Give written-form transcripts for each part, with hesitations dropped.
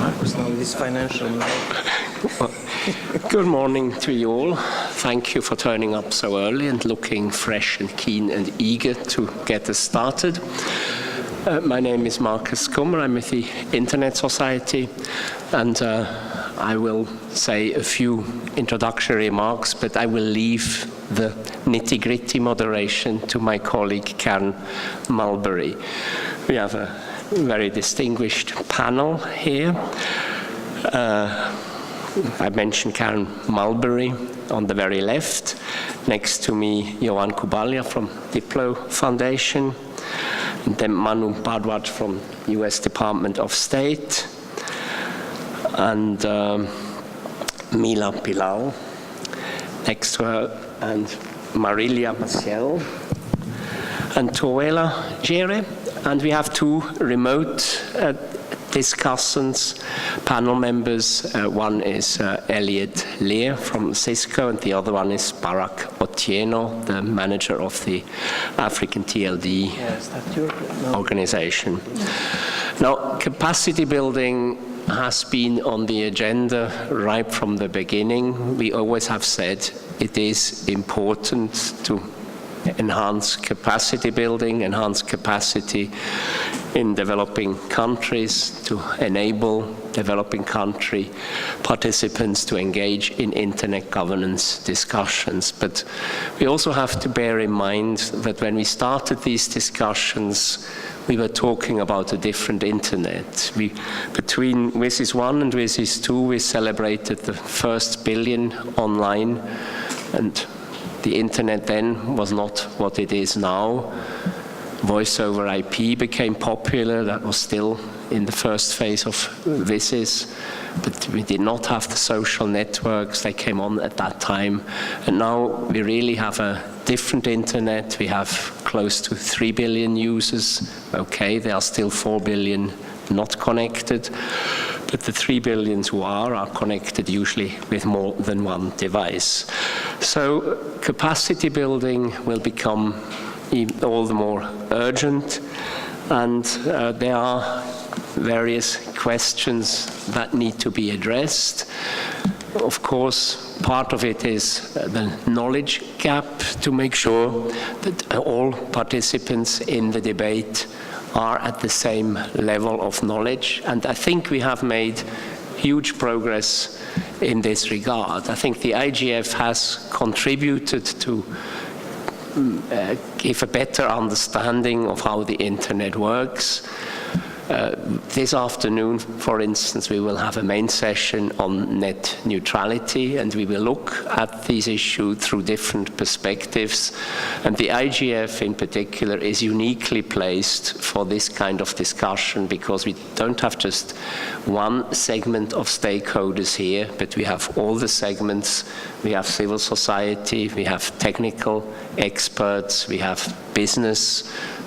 Marcus, now this financial. Good morning to you all. Thank you for turning up so early and looking fresh and keen and eager to get us started. My name is Marcus Kummer. I'm with the Internet Society, and I will say a few introductory remarks, but I will leave the nitty-gritty moderation to my colleague Karen Mulberry. We have a very distinguished panel here. I mentioned Karen Mulberry on the very left. Next to me, Johan Kubalia from Diplo Foundation. And then Manu Bhardwaj from US Department of State. And Mila Pilau next to her, and Marilia Maciel and Tuela Gere. And we have two remote discussants, panel members. One is Elliot Lear from Cisco, and the other one is Barak Otieno, the manager of the African TLD organization. Now, capacity building has been on the agenda right from the beginning. We always have said it is important to enhance capacity building, enhance capacity in developing countries, to enable developing country participants to engage in internet governance discussions. But we also have to bear in mind that when we started these discussions, we were talking about a different internet. Between WSIS 1 and WSIS 2, we celebrated the first billion online, and the internet then was not what it is now. Voice over IP became popular. That was still in the first phase of WSIS, but we did not have the social networks. They came on at that time. And now we really have a different internet. We have close to 3 billion users. Okay, there are still 4 billion not connected, but the 3 billion who are connected usually with more than one device. So capacity building will become all the more urgent, and there are various questions that need to be addressed. Of course, part of it is the knowledge gap, to make sure that all participants in the debate are at the same level of knowledge. And I think we have made huge progress in this regard. I think the IGF has contributed to give a better understanding of how the internet works. This afternoon, for instance, we will have a main session on net neutrality, and we will look at these issues through different perspectives. And the IGF in particular is uniquely placed for this kind of discussion, because we don't have just one segment of stakeholders here, but we have all the segments. We have civil society, we have technical experts, we have business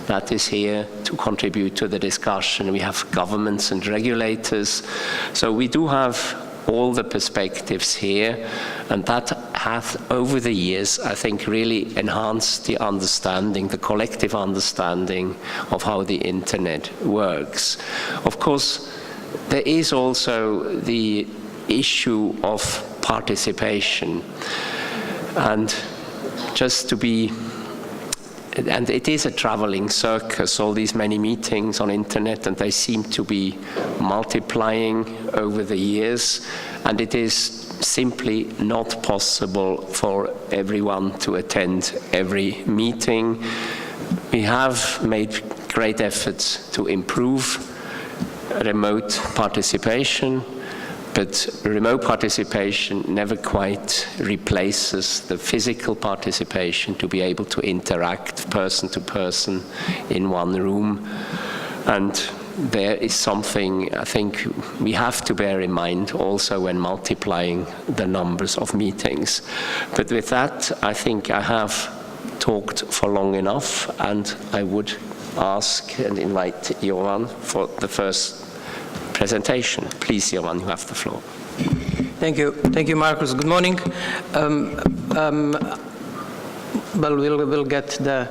that is here to contribute to the discussion. We have governments and regulators. So we do have all the perspectives here, and that has, over the years, I think, really enhanced the understanding, the collective understanding of how the internet works. Of course, there is also the issue of participation. And just to be, and it is a traveling circus, all these many meetings on internet, and they seem to be multiplying over the years, and it is simply not possible for everyone to attend every meeting. We have made great efforts to improve remote participation, but remote participation never quite replaces the physical participation, to be able to interact person to person in one room. And there is something I think we have to bear in mind also when multiplying the numbers of meetings. But with that, I think I have talked for long enough, and I would ask and invite Johan for the first presentation. Please, Johan, you have the floor. Thank you. Thank you, Marcus. Good morning. Well, we'll get the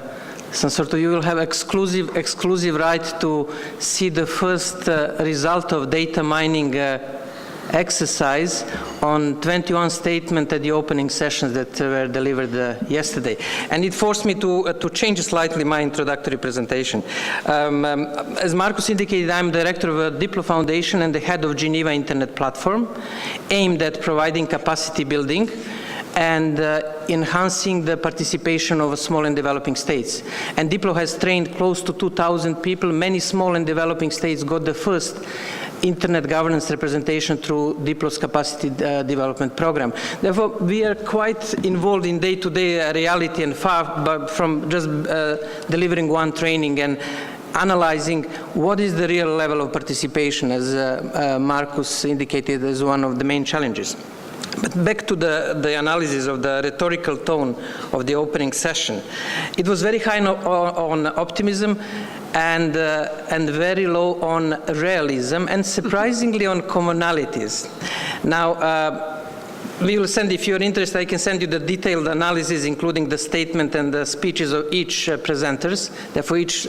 some sort of, you will have exclusive right to see the first result of data mining exercise on 21 statements at the opening sessions that were delivered yesterday. And it forced me to change slightly my introductory presentation. As Marcus indicated, I'm director of a Diplo Foundation and the head of Geneva Internet Platform, aimed at providing capacity building and enhancing the participation of small and developing states. And Diplo has trained close to 2,000 people. Many small and developing states got the first internet governance representation through Diplo's capacity development program. Therefore, we are quite involved in day-to-day reality and far from just delivering one training and analyzing what is the real level of participation, as Marcus indicated as one of the main challenges. But back to the analysis of the rhetorical tone of the opening session. It was very high on optimism and very low on realism, and surprisingly on commonalities. Now, we will send, if you're interested, I can send you the detailed analysis, including the statement and the speeches of each presenters. Therefore, each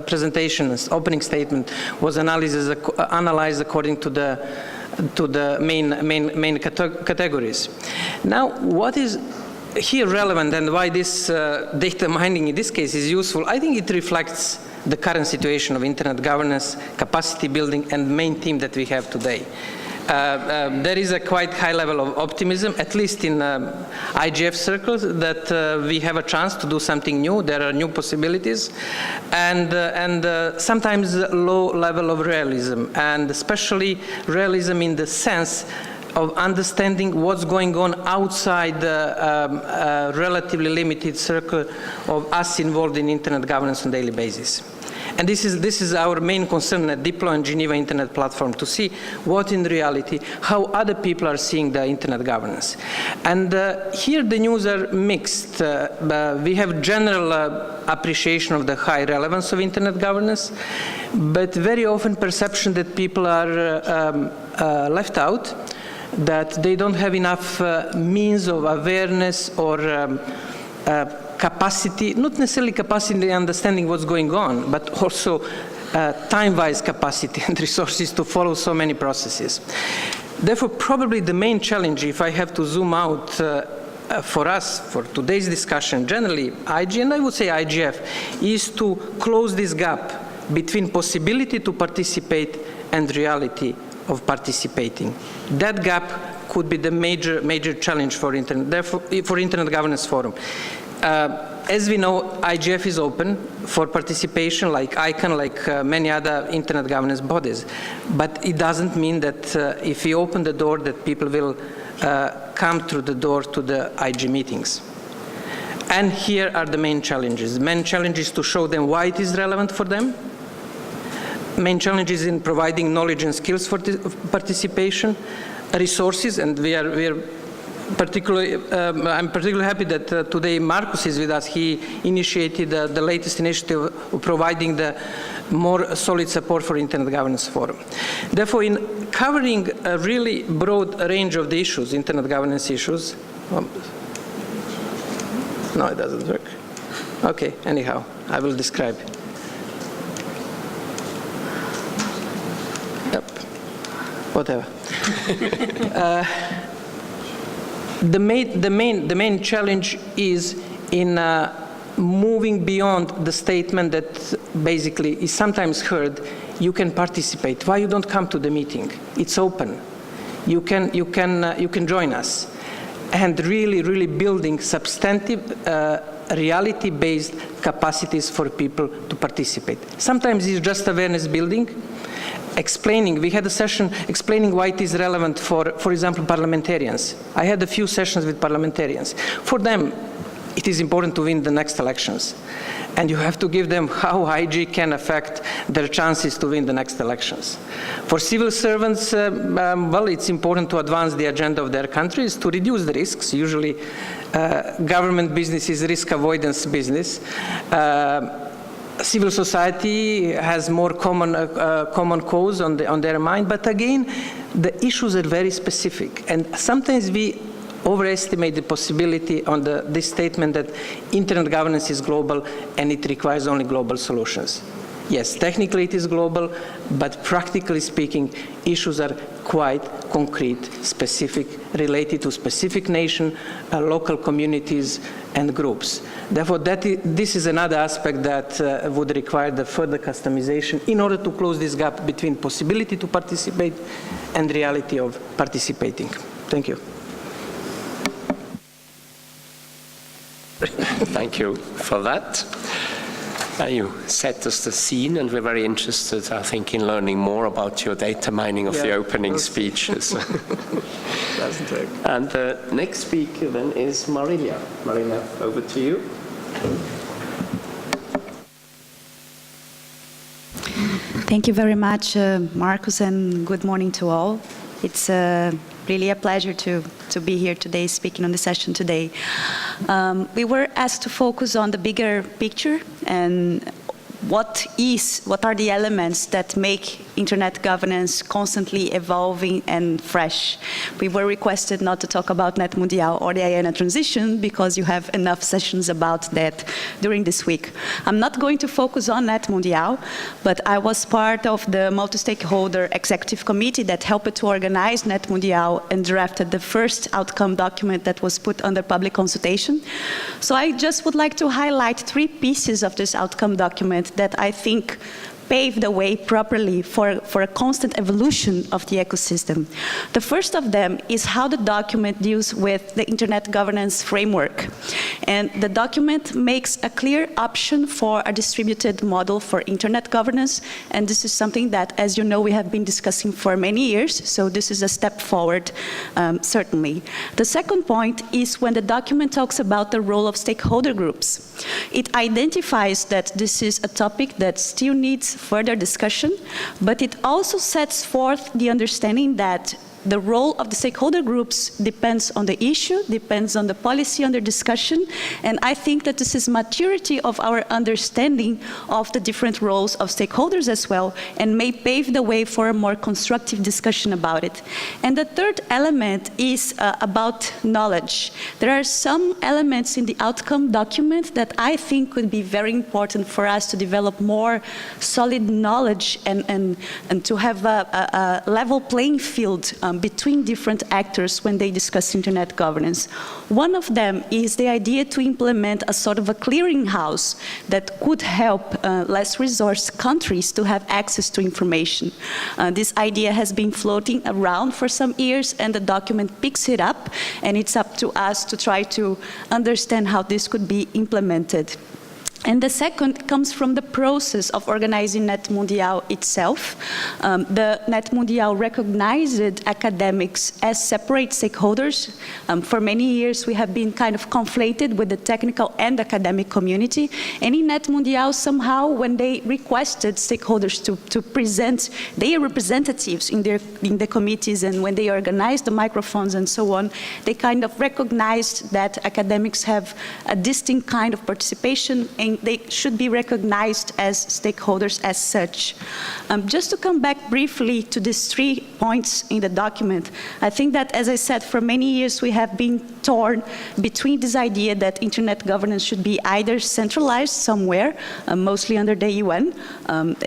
presentation, opening statement, was analyzed according to the main categories. Now, what is here relevant and why this data mining in this case is useful, I think it reflects the current situation of internet governance, capacity building, and main theme that we have today. There is a quite high level of optimism, at least in IGF circles, that we have a chance to do something new. There are new possibilities, and sometimes low level of realism, and especially realism in the sense of understanding what's going on outside the relatively limited circle of us involved in internet governance on a daily basis. And this is our main concern at Diplo and Geneva Internet Platform, to see what in reality, how other people are seeing the internet governance. And here the news are mixed. We have general appreciation of the high relevance of internet governance, but very often perception that people are left out, that they don't have enough means of awareness or capacity, not necessarily capacity understanding what's going on, but also time-wise capacity and resources to follow so many processes. Therefore, probably the main challenge, if I have to zoom out for us, for today's discussion, generally, IG, and I would say IGF, is to close this gap between possibility to participate and reality of participating. That gap could be the major challenge for Internet Governance Forum. As we know, IGF is open for participation, like ICANN, like many other internet governance bodies. But it doesn't mean that if we open the door, that people will come through the door to the IG meetings. And here are the main challenges. The main challenge is to show them why it is relevant for them. Main challenge is in providing knowledge and skills for participation, resources, and I'm particularly happy that today Marcus is with us. He initiated the latest initiative of providing the more solid support for Internet Governance Forum. Therefore, in covering a really broad range of the issues, Internet governance issues, no, it doesn't work. Okay, anyhow, I will describe. Yep, whatever. The main challenge is in moving beyond the statement that basically is sometimes heard, you can participate. Why you don't come to the meeting? It's open. You can join us. And really building substantive, reality-based capacities for people to participate. Sometimes it's just awareness building. Explaining, we had a session explaining why it is relevant for example, parliamentarians. I had a few sessions with parliamentarians. For them, it is important to win the next elections. And you have to give them how IG can affect their chances to win the next elections. For civil servants, well, it's important to advance the agenda of their countries to reduce the risks. Usually, government business is risk avoidance business. Civil society has more common cause on their mind, but again, the issues are very specific, and sometimes we overestimate the possibility on this statement that internet governance is global and it requires only global solutions. Yes, technically it is global, but practically speaking, issues are quite concrete, specific, related to specific nation, local communities, and groups. Therefore, this is another aspect that would require the further customization in order to close this gap between possibility to participate and reality of participating. Thank you. Thank you for that. You set us the scene, and we're very interested, I think, in learning more about your data mining of the opening speeches. And the next speaker then is Marilia. Marilia, over to you. Thank you very much, Marcus, and good morning to all. It's really a pleasure to be here today, speaking on the session today. We were asked to focus on the bigger picture and what are the elements that make internet governance constantly evolving and fresh. We were requested not to talk about Net Mundial or the IANA transition because you have enough sessions about that during this week. I'm not going to focus on Net Mundial, but I was part of the multi-stakeholder executive committee that helped to organize Net Mundial and drafted the first outcome document that was put under public consultation. So I just would like to highlight 3 pieces of this outcome document that I think pave the way properly for a constant evolution of the ecosystem. The first of them is how the document deals with the internet governance framework. And the document makes a clear option for a distributed model for internet governance, and this is something that, as you know, we have been discussing for many years, so this is a step forward, certainly. The second point is when the document talks about the role of stakeholder groups. It identifies that this is a topic that still needs further discussion, but it also sets forth the understanding that the role of the stakeholder groups depends on the issue, depends on the policy under discussion, and I think that this is maturity of our understanding of the different roles of stakeholders as well, and may pave the way for a more constructive discussion about it. And the third element is about knowledge. There are some elements in the outcome document that I think could be very important for us to develop more solid knowledge and to have a level playing field between different actors when they discuss internet governance. One of them is the idea to implement a sort of a clearinghouse that could help less resource countries to have access to information. This idea has been floating around for some years, and the document picks it up, and it's up to us to try to understand how this could be implemented. And the second comes from the process of organizing Net Mundial itself. The Net Mundial recognized academics as separate stakeholders. For many years, we have been kind of conflated with the technical and academic community. And in Net Mundial, somehow, when they requested stakeholders to present their representatives in the committees, and when they organized the microphones and so on, they kind of recognized that academics have a distinct kind of participation, and they should be recognized as stakeholders as such. Just to come back briefly to these 3 points in the document, I think that, as I said, for many years we have been torn between this idea that internet governance should be either centralized somewhere, mostly under the UN,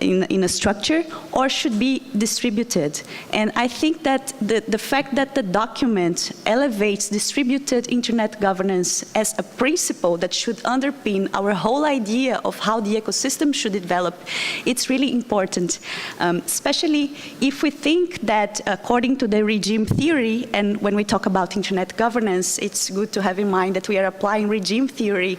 in a structure, or should be distributed. And I think that the fact that the document elevates distributed internet governance as a principle that should underpin our whole idea of how the ecosystem should develop, it's really important, especially if we think that according to the regime theory, and when we talk about internet governance, it's good to have in mind that we are applying regime theory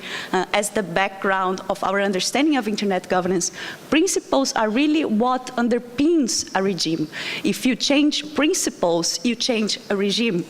as the background of our understanding of internet governance. Principles are really what underpins a regime. If you change principles, you change a regime.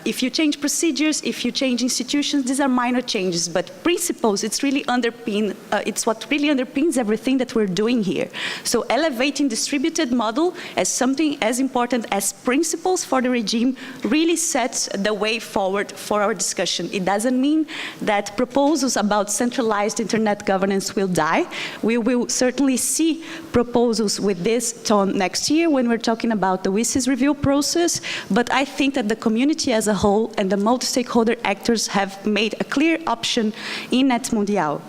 If you change procedures, if you change institutions, these are minor changes, but principles, it's what really underpins everything that we're doing here. So elevating distributed model as something as important as principles for the regime really sets the way forward for our discussion. It doesn't mean that proposals about centralized internet governance will die. We will certainly see proposals with this this tone next year when we're talking about the WSIS review process, but I think that the community as a whole and the multi-stakeholder actors have made a clear option in Net Mundial.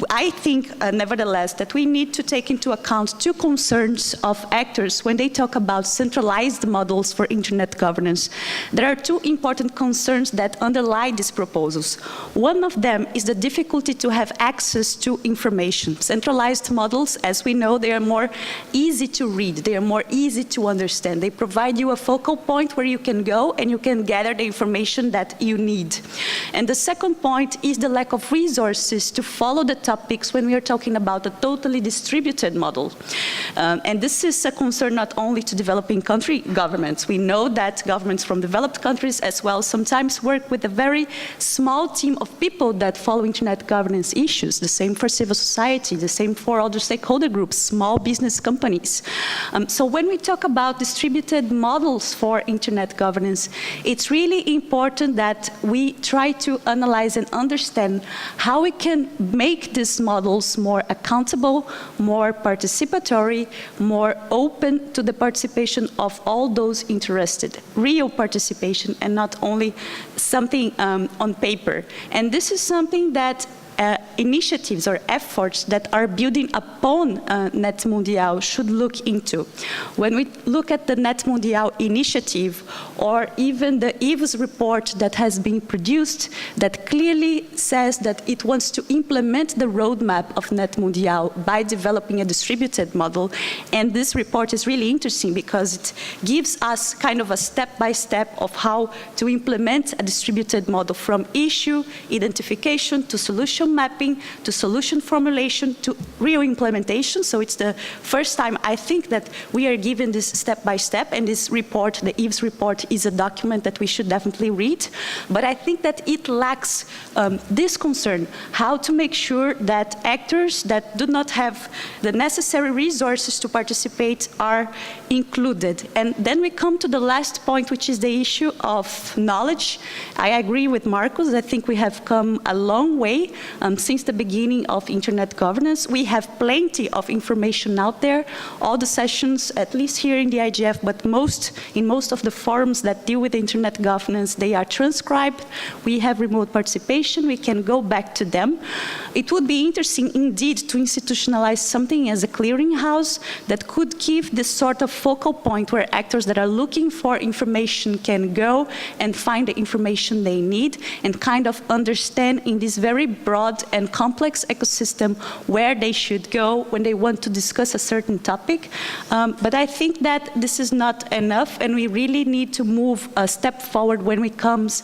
I think, nevertheless, that we need to take into account two concerns of actors when they talk about centralized models for internet governance. There are two important concerns that underlie these proposals. One of them is the difficulty to have access to information. Centralized models, as we know, they are more easy to read, they are more easy to understand. They provide you a focal point where you can go and you can gather the information that you need. And the second point is the lack of resources to follow the topics when we are talking about a totally distributed model. And this is a concern not only to developing country governments. We know that governments from developed countries as well sometimes work with a very small team of people that follow internet governance issues. The same for civil society, the same for other stakeholder groups, small business companies. So when we talk about distributed models for internet governance, it's really important that we try to analyze and understand how we can make these models more accountable, more participatory, more open to the participation of all those interested, real participation and not only something on paper. And this is something that initiatives or efforts that are building upon Net Mundial should look into. When we look at the Net Mundial initiative or even the IGF report that has been produced that clearly says that it wants to implement the roadmap of Net Mundial by developing a distributed model, and this report is really interesting because it gives us kind of a step-by-step of how to implement a distributed model from issue identification to solution mapping, to solution formulation, to real implementation. So it's the first time I think that we are given this step by step, and this report, the IGF report, is a document that we should definitely read. But I think that it lacks this concern, how to make sure that actors that do not have the necessary resources to participate are included. And then we come to the last point, which is the issue of knowledge. I agree with Marcus. I think we have come a long way since the beginning of internet governance. We have plenty of information out there. All the sessions, at least here in the IGF, but in most of the forums that deal with internet governance, they are transcribed. We have remote participation. We can go back to them. It would be interesting indeed to institutionalize something as a clearinghouse that could give this sort of focal point where actors that are looking for information can go and find the information they need and kind of understand in this very broad and complex ecosystem where they should go when they want to discuss a certain topic. But I think that this is not enough, and we really need to move a step forward when it comes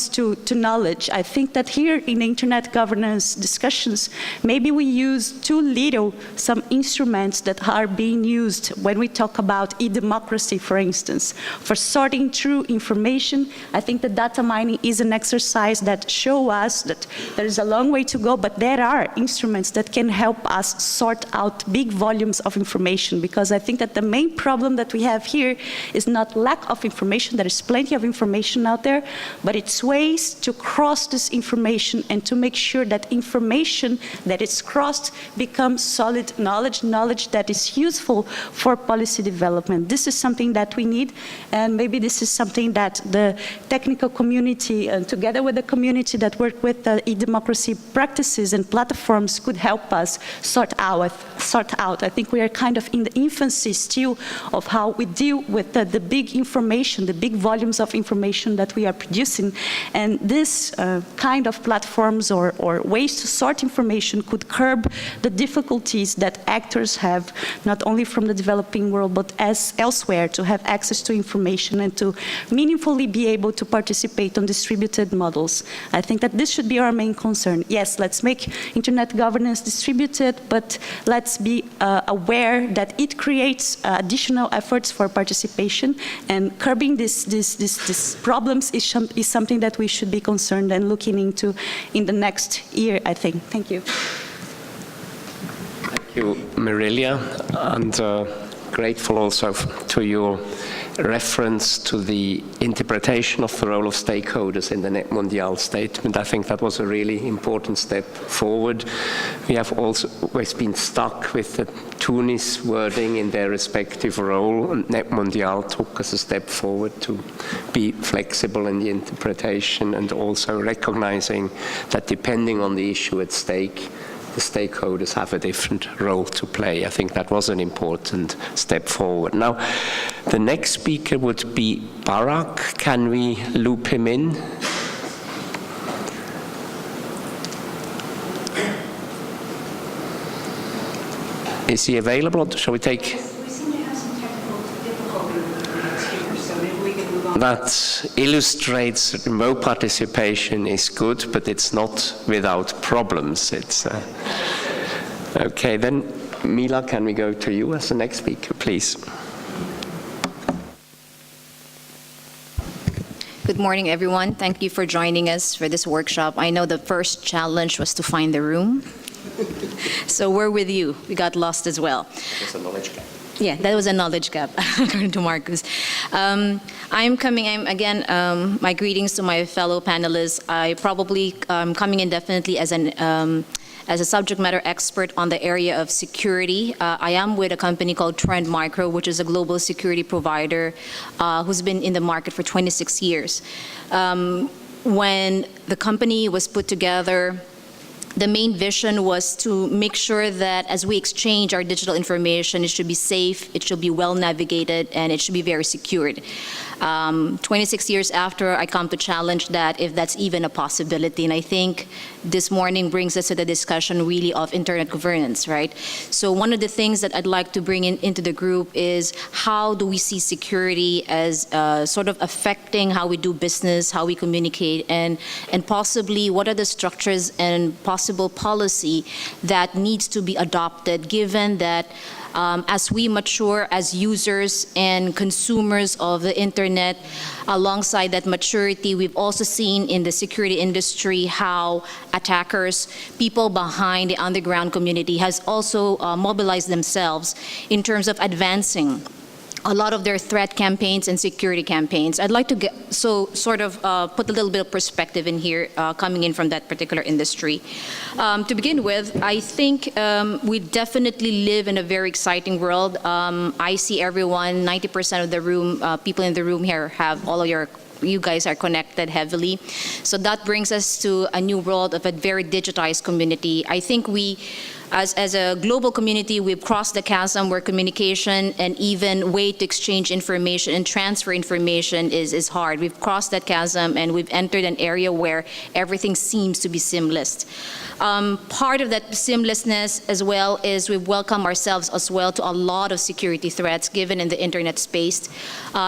to knowledge. I think that here in the internet governance discussions, maybe we use too little some instruments that are being used when we talk about e-democracy, for instance. For sorting through information, I think that data mining is an exercise that shows us that there is a long way to go, but there are instruments that can help us sort out big volumes of information, because I think that the main problem that we have here is not lack of information. There is plenty of information out there, but it's ways to cross this information and to make sure that information that is crossed becomes solid knowledge that is useful for policy development. This is something that we need, and maybe this is something that the technical community, together with the community that work with the e-democracy practices and platforms, could help us sort out. I think we are kind of in the infancy still of how we deal with the big information, the big volumes of information that we are producing, and this kind of platforms or ways to sort information could curb the difficulties that actors have, not only from the developing world, but as elsewhere, to have access to information and to meaningfully be able to participate on distributed models. I think that this should be our main concern. Yes, let's make internet governance distributed, but let's be aware that it creates additional efforts for participation, and curbing these problems is something that we should be concerned and looking into in the next year, I think. Thank you. Thank you, Marilia, and grateful also to your reference to the interpretation of the role of stakeholders in the Net Mundial statement. I think that was a really important step forward. We have also always been stuck with the Tunis wording in their respective role, and Net Mondial took us a step forward to be flexible in the interpretation and also recognizing that depending on the issue at stake, the stakeholders have a different role to play. I think that was an important step forward. Now, the next speaker would be Barak. Can we loop him in? Is he available? Shall we take? We seem to have some technical difficulty with the next speaker, so maybe we can move on. That illustrates remote participation is good, but it's not without problems. It's okay. Then, Mila, can we go to you as the next speaker, please? Good morning, everyone. Thank you for joining us for this workshop. I know the first challenge was to find the room. So we're with you. We got lost as well. That's a knowledge gap. Yeah, that was a knowledge gap, according to Marcus. My greetings to my fellow panelists. I probably coming in definitely as a subject matter expert on the area of security. I am with a company called Trend Micro, which is a global security provider who's been in the market for 26 years. When the company was put together, the main vision was to make sure that as we exchange our digital information, it should be safe, it should be well navigated, and it should be very secured. 26 years after, I come to challenge that if that's even a possibility. And I think this morning brings us to the discussion really of internet governance, right? So one of the things that I'd like to bring into the group is how do we see security as sort of affecting how we do business, how we communicate, and possibly what are the structures and possible policy that needs to be adopted given that as we mature as users and consumers of the internet, alongside that maturity, we've also seen in the security industry how attackers, people behind the underground community, has also mobilized themselves in terms of advancing a lot of their threat campaigns and security campaigns. I'd like to put a little bit of perspective in here coming in from that particular industry. To begin with, I think we definitely live in a very exciting world. I see everyone, 90% of the room, people in the room here have all of you guys are connected heavily. So that brings us to a new world of a very digitized community. I think we, as a global community, we've crossed the chasm where communication and even way to exchange information and transfer information is hard. We've crossed that chasm and we've entered an area where everything seems to be seamless. Part of that seamlessness as well is we welcome ourselves as well to a lot of security threats given in the internet space.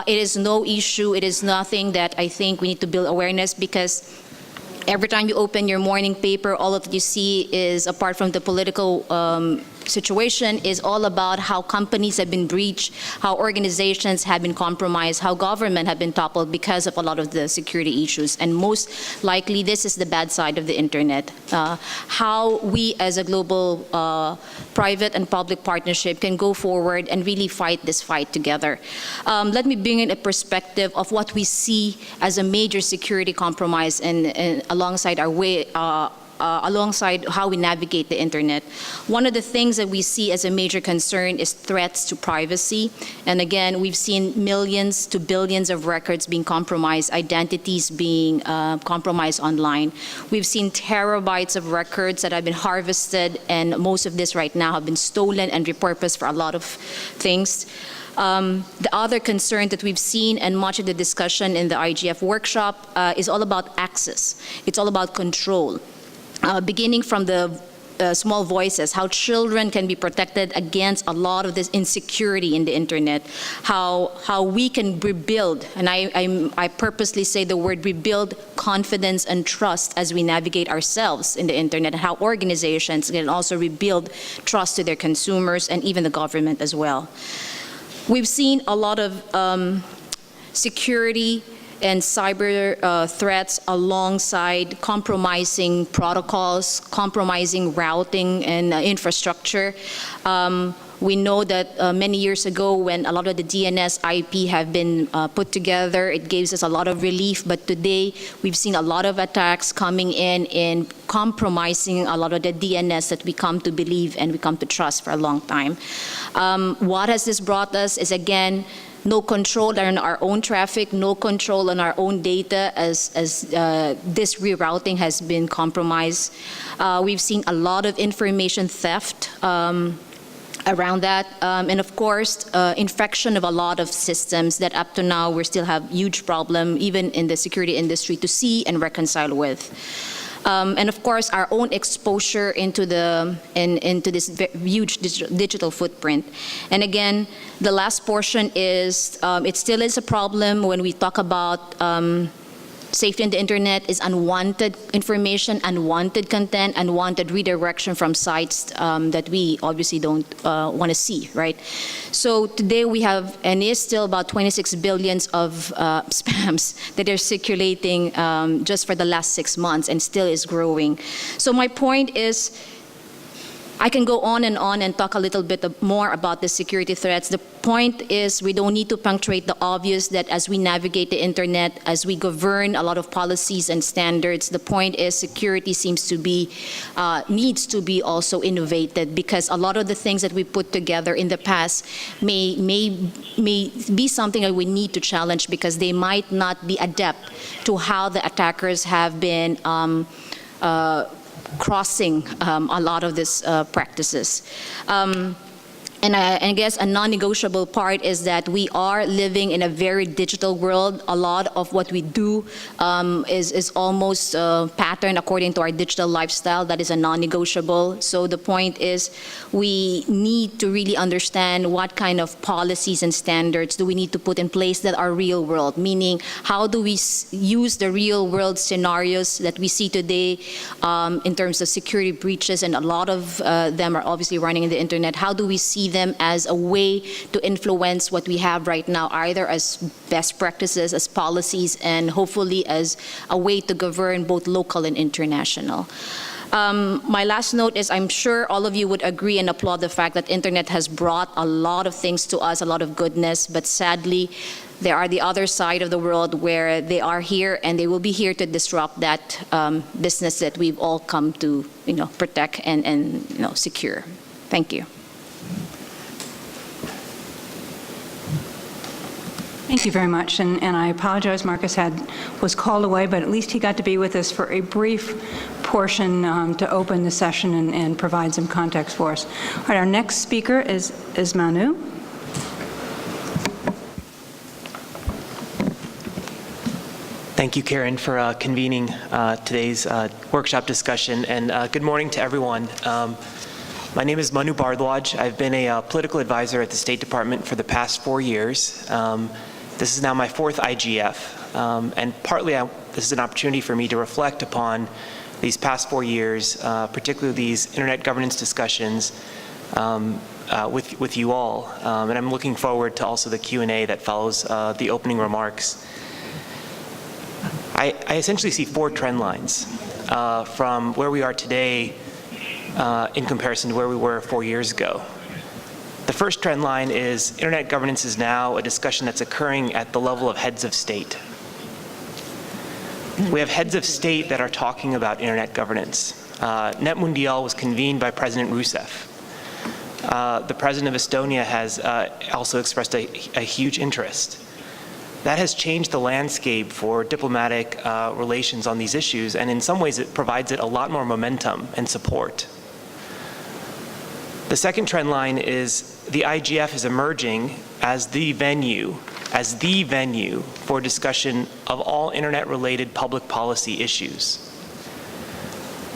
It is no issue, it is nothing that I think we need to build awareness, because every time you open your morning paper, all of that you see is, apart from the political situation, is all about how companies have been breached, how organizations have been compromised, how government have been toppled because of a lot of the security issues. And most likely, this is the bad side of the internet. How we as a global private and public partnership can go forward and really fight this fight together. Let me bring in a perspective of what we see as a major security compromise and alongside our way alongside how we navigate the internet. One of the things that we see as a major concern is threats to privacy. And again, we've seen millions to billions of records being compromised, identities being compromised online. We've seen terabytes of records that have been harvested, and most of this right now have been stolen and repurposed for a lot of things. The other concern that we've seen, and much of the discussion in the IGF workshop, is all about access. It's all about control. Beginning from the small voices, how children can be protected against a lot of this insecurity in the internet, how we can rebuild, and I purposely say the word rebuild, confidence and trust as we navigate ourselves in the internet, and how organizations can also rebuild trust to their consumers and even the government as well. We've seen a lot of security and cyber threats alongside compromising protocols, compromising routing and infrastructure. We know that many years ago, when a lot of the DNS IP have been put together, it gives us a lot of relief. But today, we've seen a lot of attacks coming in compromising a lot of the DNS that we come to believe and we come to trust for a long time. What has this brought us is, again, no control on our own traffic, no control on our own data as this rerouting has been compromised. We've seen a lot of information theft around that. And of course, infection of a lot of systems that up to now we still have huge problem, even in the security industry, to see and reconcile with. And of course, our own exposure into this huge digital footprint. And again, the last portion is, it still is a problem when we talk about safety in the internet is unwanted information, unwanted content, unwanted redirection from sites that we obviously don't want to see, right? So today we have, and is still about 26 billions of spams that are circulating just for the last 6 months and still is growing. So my point is, I can go on and talk a little bit more about the security threats. The point is we don't need to punctuate the obvious that as we navigate the internet, as we govern a lot of policies and standards, the point is security seems to be, needs to be also innovated, because a lot of the things that we put together in the past may be something that we need to challenge, because they might not be adept to how the attackers have been crossing a lot of these practices. And I guess a non-negotiable part is that we are living in a very digital world. A lot of what we do is almost patterned according to our digital lifestyle. That is a non-negotiable. So the point is we need to really understand what kind of policies and standards do we need to put in place that are real world, meaning how do we use the real world scenarios that we see today in terms of security breaches, and a lot of them are obviously running in the internet. How do we see them as a way to influence what we have right now, either as best practices, as policies, and hopefully as a way to govern both local and international. My last note is, I'm sure all of you would agree and applaud the fact that internet has brought a lot of things to us, a lot of goodness, but sadly, there are the other side of the world where they are here and they will be here to disrupt that business that we've all come to, protect and secure. Thank you. Thank you very much, and I apologize, Marcus was called away, but at least he got to be with us for a brief portion to open the session and provide some context for us. All right, our next speaker is Manu. Thank you, Karen, for convening today's workshop discussion, and good morning to everyone. My name is Manu Bardwaj. I've been a political advisor at the State Department for the past 4 years. This is now my 4th IGF, and partly this is an opportunity for me to reflect upon these past 4 years, particularly these internet governance discussions with you all. And I'm looking forward to also the Q&A that follows the opening remarks. I essentially see 4 trend lines from where we are today in comparison to where we were 4 years ago. The first trend line is internet governance is now a discussion that's occurring at the level of heads of state. We have heads of state that are talking about internet governance. Net Mundial was convened by President Rousseff. The President of Estonia has also expressed a huge interest. That has changed the landscape for diplomatic relations on these issues, and in some ways it provides it a lot more momentum and support. The second trend line is the IGF is emerging as the venue for discussion of all internet-related public policy issues.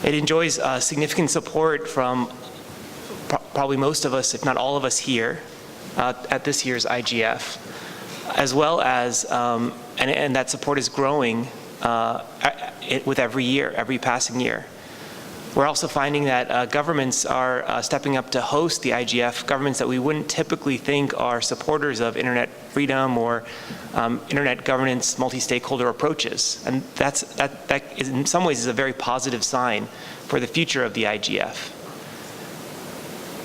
It enjoys significant support from probably most of us, if not all of us here, at this year's IGF, as well as, and that support is growing with every year, every passing year. We're also finding that governments are stepping up to host the IGF, governments that we wouldn't typically think are supporters of internet freedom or internet governance, multi-stakeholder approaches. And that is, in some ways, is a very positive sign for the future of the IGF.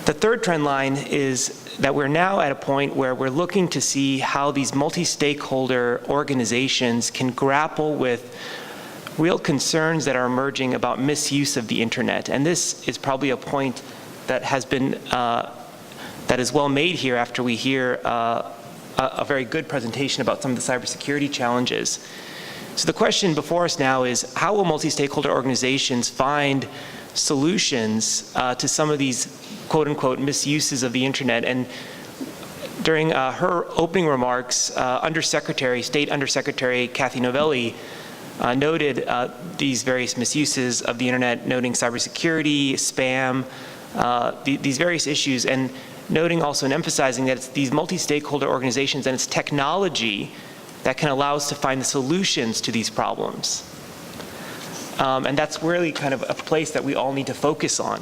The third trend line is that we're now at a point where we're looking to see how these multi-stakeholder organizations can grapple with real concerns that are emerging about misuse of the internet. And this is probably a point that has been, that is well made here after we hear a very good presentation about some of the cybersecurity challenges. So the question before us now is, how will multi-stakeholder organizations find solutions to some of these quote-unquote misuses of the internet? And during her opening remarks, State Undersecretary Kathy Novelli noted these various misuses of the internet, noting cybersecurity, spam, these various issues, and noting also and emphasizing that it's these multi-stakeholder organizations and it's technology that can allow us to find the solutions to these problems. And that's really kind of a place that we all need to focus on.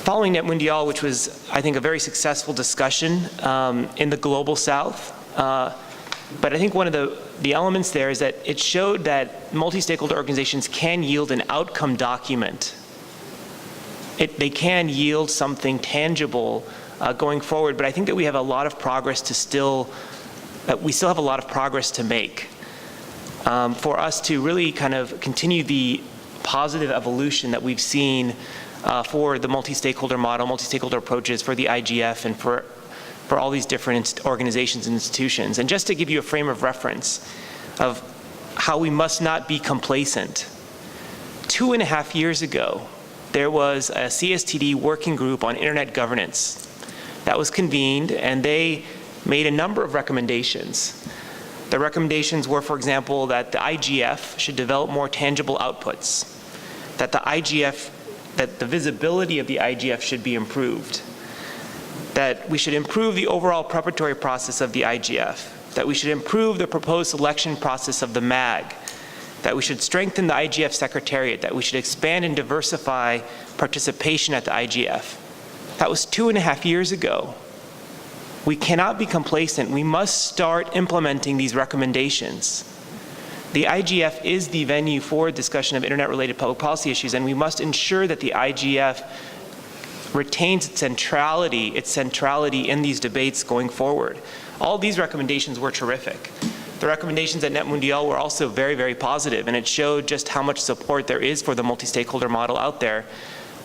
Following Net Mundial, which was, I think, a very successful discussion in the Global South, but I think one of the elements there is that it showed that multi-stakeholder organizations can yield an outcome document. They can yield something tangible going forward, but I think that we have a lot of progress to we still have a lot of progress to make for us to really kind of continue the positive evolution that we've seen for the multi-stakeholder model, multi-stakeholder approaches for the IGF and for all these different organizations and institutions. And just to give you a frame of reference of how we must not be complacent, 2.5 years ago, there was a CSTD working group on internet governance that was convened, and they made a number of recommendations. The recommendations were, for example, that the IGF should develop more tangible outputs, that the visibility of the IGF should be improved, that we should improve the overall preparatory process of the IGF, that we should improve the proposed selection process of the MAG, that we should strengthen the IGF Secretariat, that we should expand and diversify participation at the IGF. That was 2.5 years ago. We cannot be complacent. We must start implementing these recommendations. The IGF is the venue for discussion of internet-related public policy issues, and we must ensure that the IGF retains its centrality in these debates going forward. All these recommendations were terrific. The recommendations at Net Mundial were also very, very positive, and it showed just how much support there is for the multi-stakeholder model out there.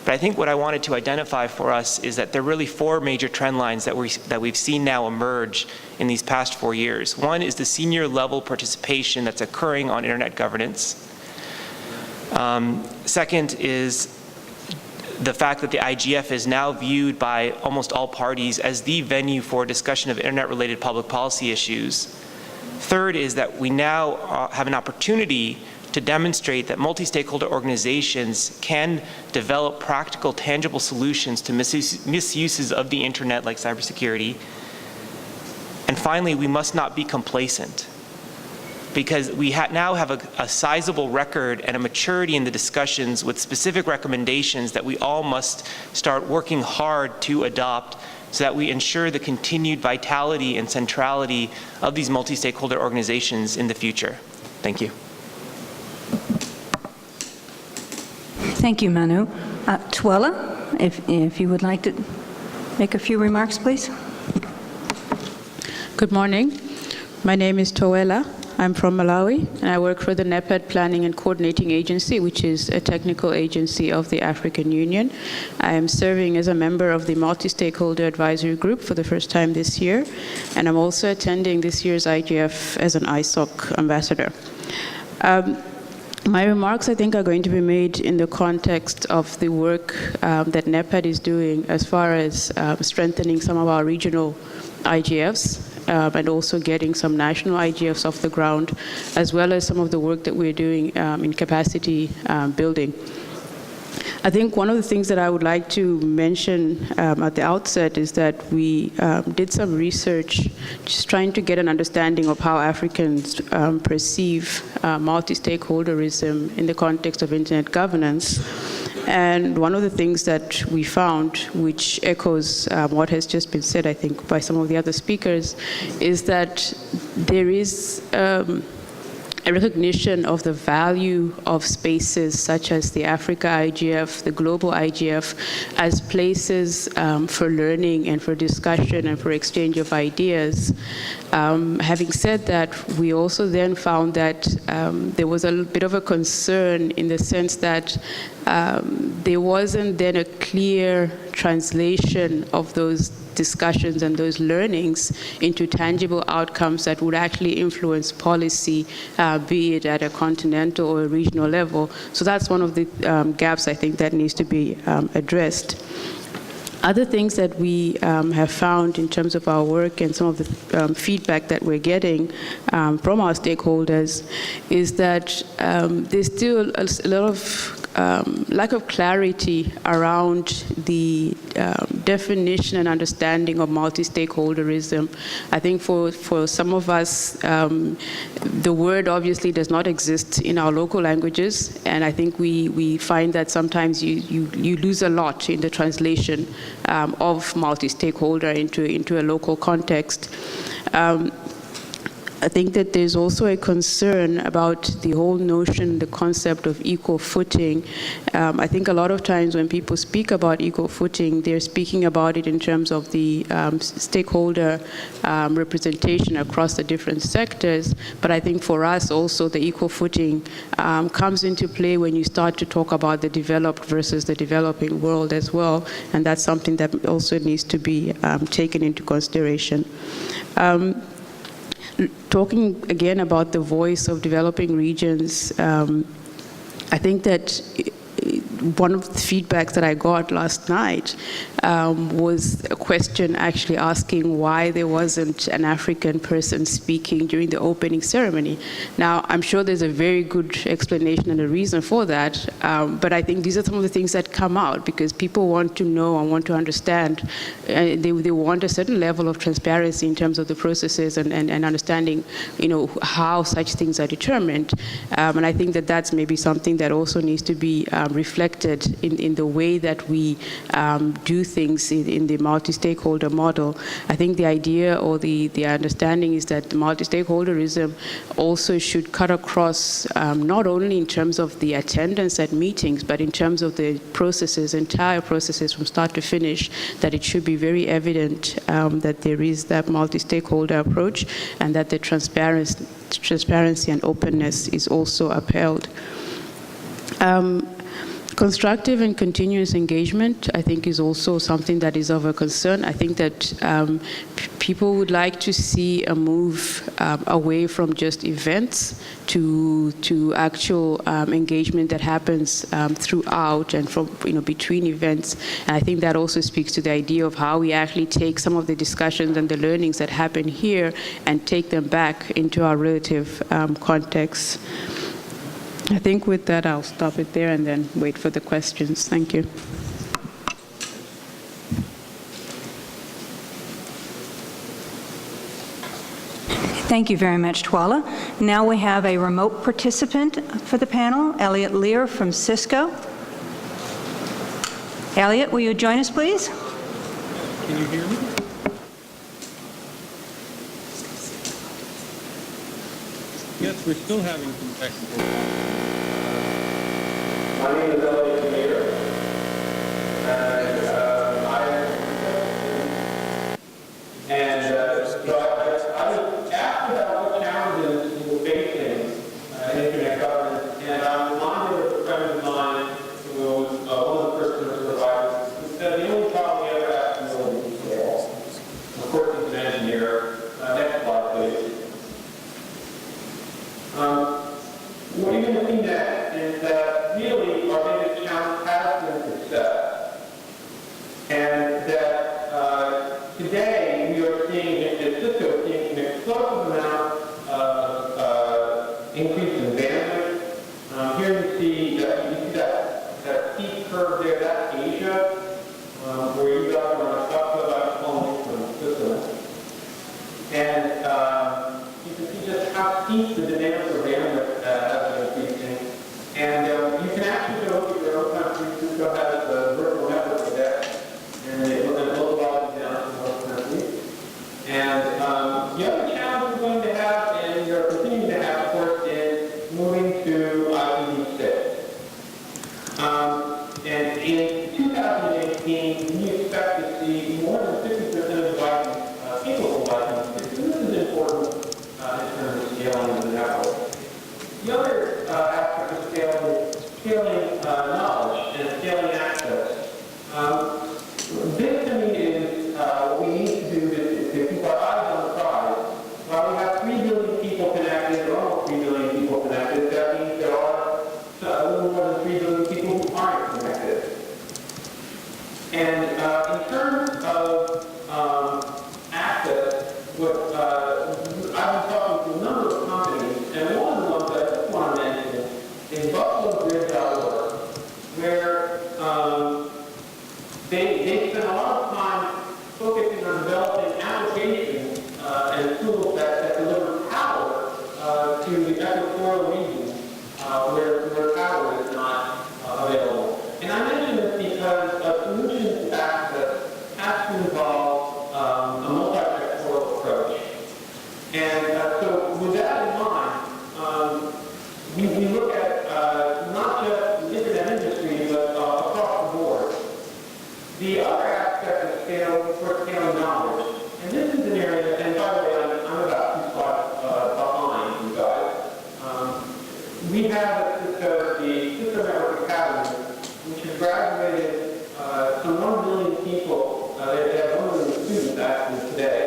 But I think what I wanted to identify for us is that there are really 4 major trend lines that we've seen now emerge in these past 4 years. One is the senior level participation that's occurring on internet governance. Second is the fact that the IGF is now viewed by almost all parties as the venue for discussion of internet-related public policy issues. Third is that we now have an opportunity to demonstrate that multi-stakeholder organizations can develop practical, tangible solutions to misuses of the internet like cybersecurity. And finally, we must not be complacent, because we now have a sizable record and a maturity in the discussions with specific recommendations that we all must start working hard to adopt so that we ensure the continued vitality and centrality of these multi-stakeholder organizations in the future. Thank you. Thank you, Manu. Tuela, if you would like to make a few remarks, please. Good morning. My name is Tuela. I'm from Malawi, and I work for the NEPAD Planning and Coordinating Agency, which is a technical agency of the African Union. I am serving as a member of the Multi-Stakeholder Advisory Group for the first time this year, and I'm also attending this year's IGF as an ISOC ambassador. My remarks, I think, are going to be made in the context of the work that NEPAD is doing as far as strengthening some of our regional IGFs, and also getting some national IGFs off the ground, as well as some of the work that we're doing in capacity building. I think one of the things that I would like to mention at the outset is that we did some research just trying to get an understanding of how Africans perceive multi-stakeholderism in the context of internet governance. And one of the things that we found, which echoes what has just been said, I think, by some of the other speakers, is that there is a recognition of the value of spaces such as the Africa IGF, the global IGF, as places for learning and for discussion and for exchange of ideas. Having said that, we also then found that there was a bit of a concern in the sense that there wasn't then a clear translation of those discussions and those learnings into tangible outcomes that would actually influence policy, be it at a continental or a regional level. So that's one of the gaps I think that needs to be addressed. Other things that we have found in terms of our work and some of the feedback that we're getting from our stakeholders is that there's still a lot of lack of clarity around the definition and understanding of multi-stakeholderism. I think for some of us, the word obviously does not exist in our local languages, and I think we find that sometimes you lose a lot in the translation of multi-stakeholder into a local context. I think that there's also a concern about the whole notion, the concept of equal footing. I think a lot of times when people speak about equal footing, they're speaking about it in terms of the stakeholder representation across the different sectors. But I think for us also the equal footing comes into play when you start to talk about the developed versus the developing world as well. And that's something that also needs to be taken into consideration. Talking again about the voice of developing regions, I think that one of the feedbacks that I got last night was a question actually asking why there wasn't an African person speaking during the opening ceremony. Now, I'm sure there's a very good explanation and a reason for that, but I think these are some of the things that come out because people want to know and want to understand. They want a certain level of transparency in terms of the processes and understanding, how such things are determined. And I think that that's maybe something that also needs to be reflected in the way that we do things in the multi-stakeholder model. I think the idea or the understanding is that the multi-stakeholderism also should cut across not only in terms of the attendance at meetings, but in terms of the processes, entire processes from start to finish, that it should be very evident that there is that multi-stakeholder approach and that the transparency and openness is also upheld. Constructive and continuous engagement, I think, is also something that is of a concern. I think that people would like to see a move away from just events to actual engagement that happens throughout and from between events. And I think that also speaks to the idea of how we actually take some of the discussions and the learnings that happen here and take them back into our relative context. I think with that, I'll stop it there and then wait for the questions. Thank you. Thank you very much, Twala. Now we have a remote participant for the panel, Elliot Lear from Cisco. Elliot, will you join us, please? Can you hear me? Yes, we're still having some technical. My name is Elliot Lear, and so I asked about what challenges you were facing in internet governance, and I'm reminded of a friend of mine who was one of the first service providers who said the only problem he ever had to know was detail. Of course, he's an engineer. Next slide, please. What you're going to see next is that really our biggest challenge has been success. And that today we are seeing, at Cisco, seeing an explosive amount of increase in bandwidth. Here you see that steep curve there, that's Asia, where you guys are on a subclub calling from Switzerland. And you can see just how steep the demand for bandwidth has been increasing. And you can actually go to your own country. Cisco has a virtual network for that. And it localizes down to most countries. And the other challenge we're going to have, and we're continuing to have, of course, is where power is not available. And I mention this because a solution to access has to involve a multi-sectoral approach. And so with that in mind, we look at not just the internet industry, but across the board. The other aspect of scale, for scaling knowledge, and this is an area, and by the way, I'm about 2 slides behind you guys. We have the Cisco Network Academy, which has graduated some 1 million people. They have 1 million students actually today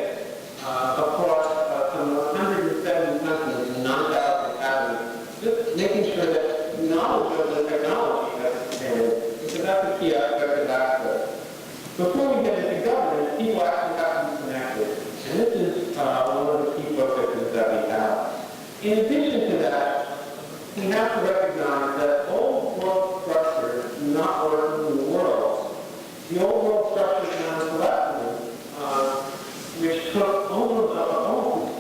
across some 170 countries and 9,000 academies, just making sure that knowledge of the technology has expanded, because that's a key aspect of access. Before we get into governance, people actually have to be connected, and this is one of the key focuses that we have. In addition to that, we have to recognize that old world structures do not work in the world. The old world structures now collectively, which took almost a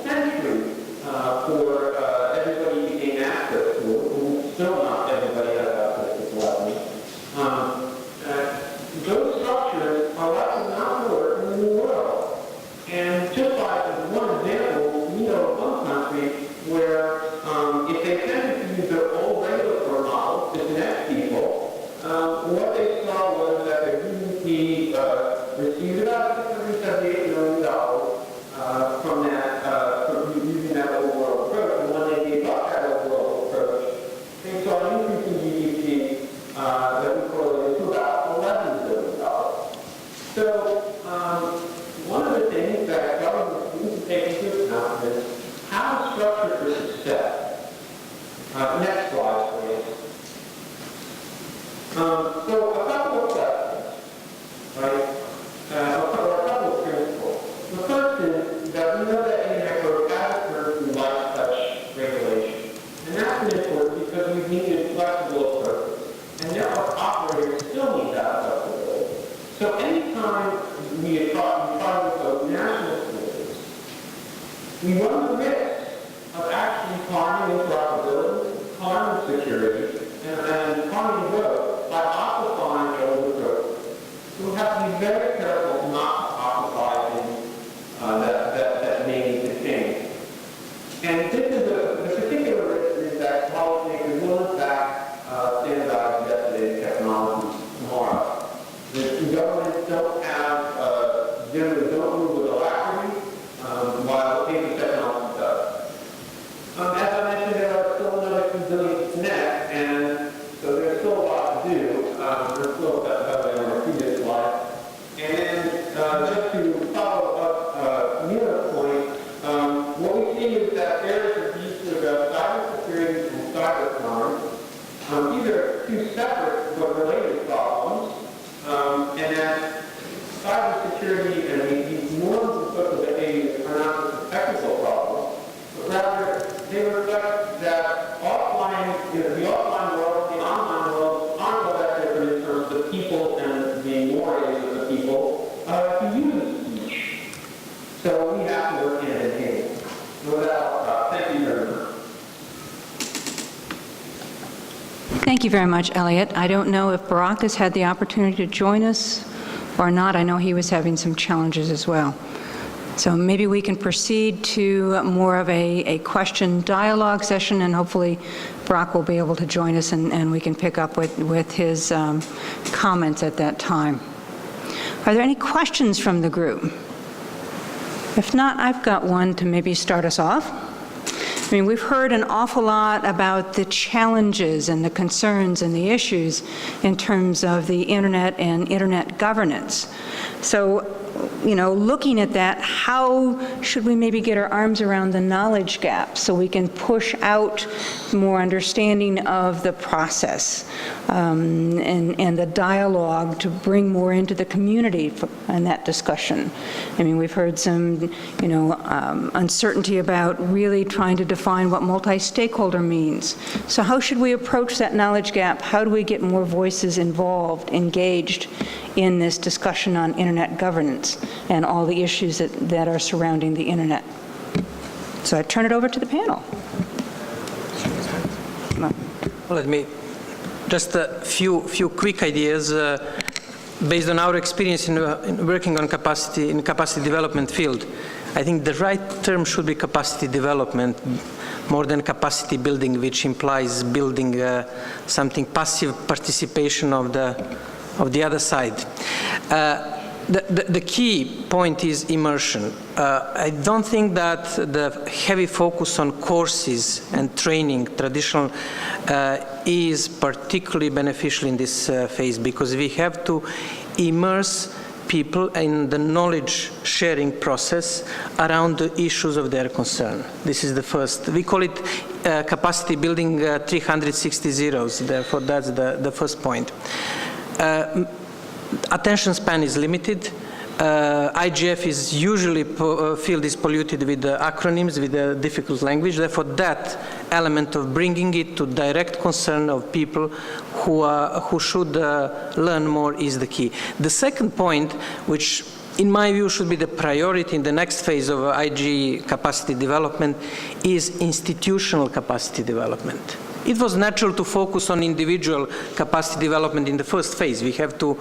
century for everybody to gain access to, and still not everybody has access to telephony. Those structures are likely not to work in the new world. And just like one example, we know of one country where if they tended to use their old regulatory model to connect people, what they saw was that their GDP received about $678 million from that, from using that old world approach. And when they gave up that old world approach, they saw an increase in GDP that we correlated to about $11 billion. So one of the things that governments need to take into account is how to structure for success. Next slide, please. So a couple of questions, right? A couple of principles. The first is that we know that internet growth has occurred through light touch regulation. And that's important because we needed flexible approaches. And network operators still need that flexibility. So anytime we try to impose national standards, we run the risk of actually harming interoperability, harming security, and harming growth by occupying the old approach. So we have to be very careful not to occupy things that may need to change. And this is the particular risk is that policymakers will in fact standardize yesterday's technology tomorrow. The governments don't have, generally don't move with alacrity, while the paper technology does. As I mentioned, there are still another 2 billion to connect, and so there's still a lot to do. There's still that on our previous slide. And then just to follow up Mila's point, what we see is that there is a need to cybersecurity and cybercrime, either 2 separate but related problems, and that cybersecurity and these norms of social behavior are not just a technical problem, but rather they reflect that offline, the offline world, the online world aren't all that different in terms of people and the mores of the people who use each. So we have to work hand in hand. With that, I'll stop. Thank you very much. Thank you very much, Elliot. I don't know if Barack has had the opportunity to join us or not. I know he was having some challenges as well. So maybe we can proceed to more of a question dialogue session, and hopefully Barack will be able to join us and we can pick up with his comments at that time. Are there any questions from the group? If not, I've got one to maybe start us off. I mean, we've heard an awful lot about the challenges and the concerns and the issues in terms of the internet and internet governance. So, you know, looking at that, how should we maybe get our arms around the knowledge gap so we can push out more understanding of the process and the dialogue to bring more into the community in that discussion? I mean, we've heard some, you know, uncertainty about really trying to define what multi-stakeholder means. So how should we approach that knowledge gap? How do we get more voices involved, engaged in this discussion on internet governance and all the issues that are surrounding the internet? So I turn it over to the panel. Let me just a few quick ideas based on our experience in working on capacity development field. I think the right term should be capacity development more than capacity building, which implies building something passive participation of the other side. The key point is immersion. I don't think that the heavy focus on courses and training, traditional, is particularly beneficial in this phase, because we have to immerse people in the knowledge sharing process around the issues of their concern. This is the first. We call it capacity building 360 zeros, therefore that's the first point. Attention span is limited. IGF is usually field is polluted with the acronyms, with the difficult language. Therefore, that element of bringing it to direct concern of people who should learn more is the key. The second point, which in my view should be the priority in the next phase of IG capacity development, is institutional capacity development. It was natural to focus on individual capacity development in the first phase. We have to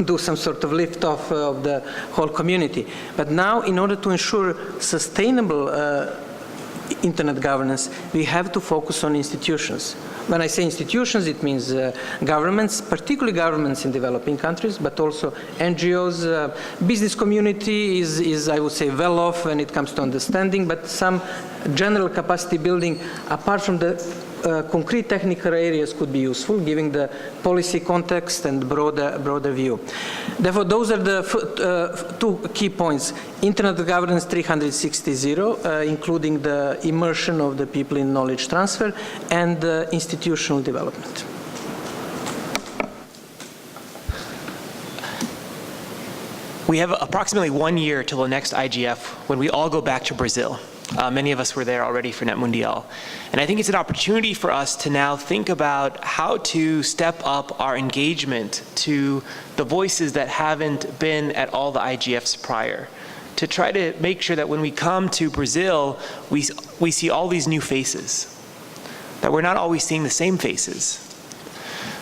do some sort of lift off of the whole community. But now, in order to ensure sustainable internet governance, we have to focus on institutions. When I say institutions, it means governments, particularly governments in developing countries, but also NGOs. Business community is, I would say, well off when it comes to understanding, but some general capacity building, apart from the concrete technical areas, could be useful, giving the policy context and broader view. Therefore, those are the two key points. Internet governance 360, including the immersion of the people in knowledge transfer, and institutional development. We have approximately 1 year till the next IGF, when we all go back to Brazil. Many of us were there already for Net Mundial. And I think it's an opportunity for us to now think about how to step up our engagement to the voices that haven't been at all the IGFs prior, to try to make sure that when we come to Brazil, we see all these new faces, that we're not always seeing the same faces.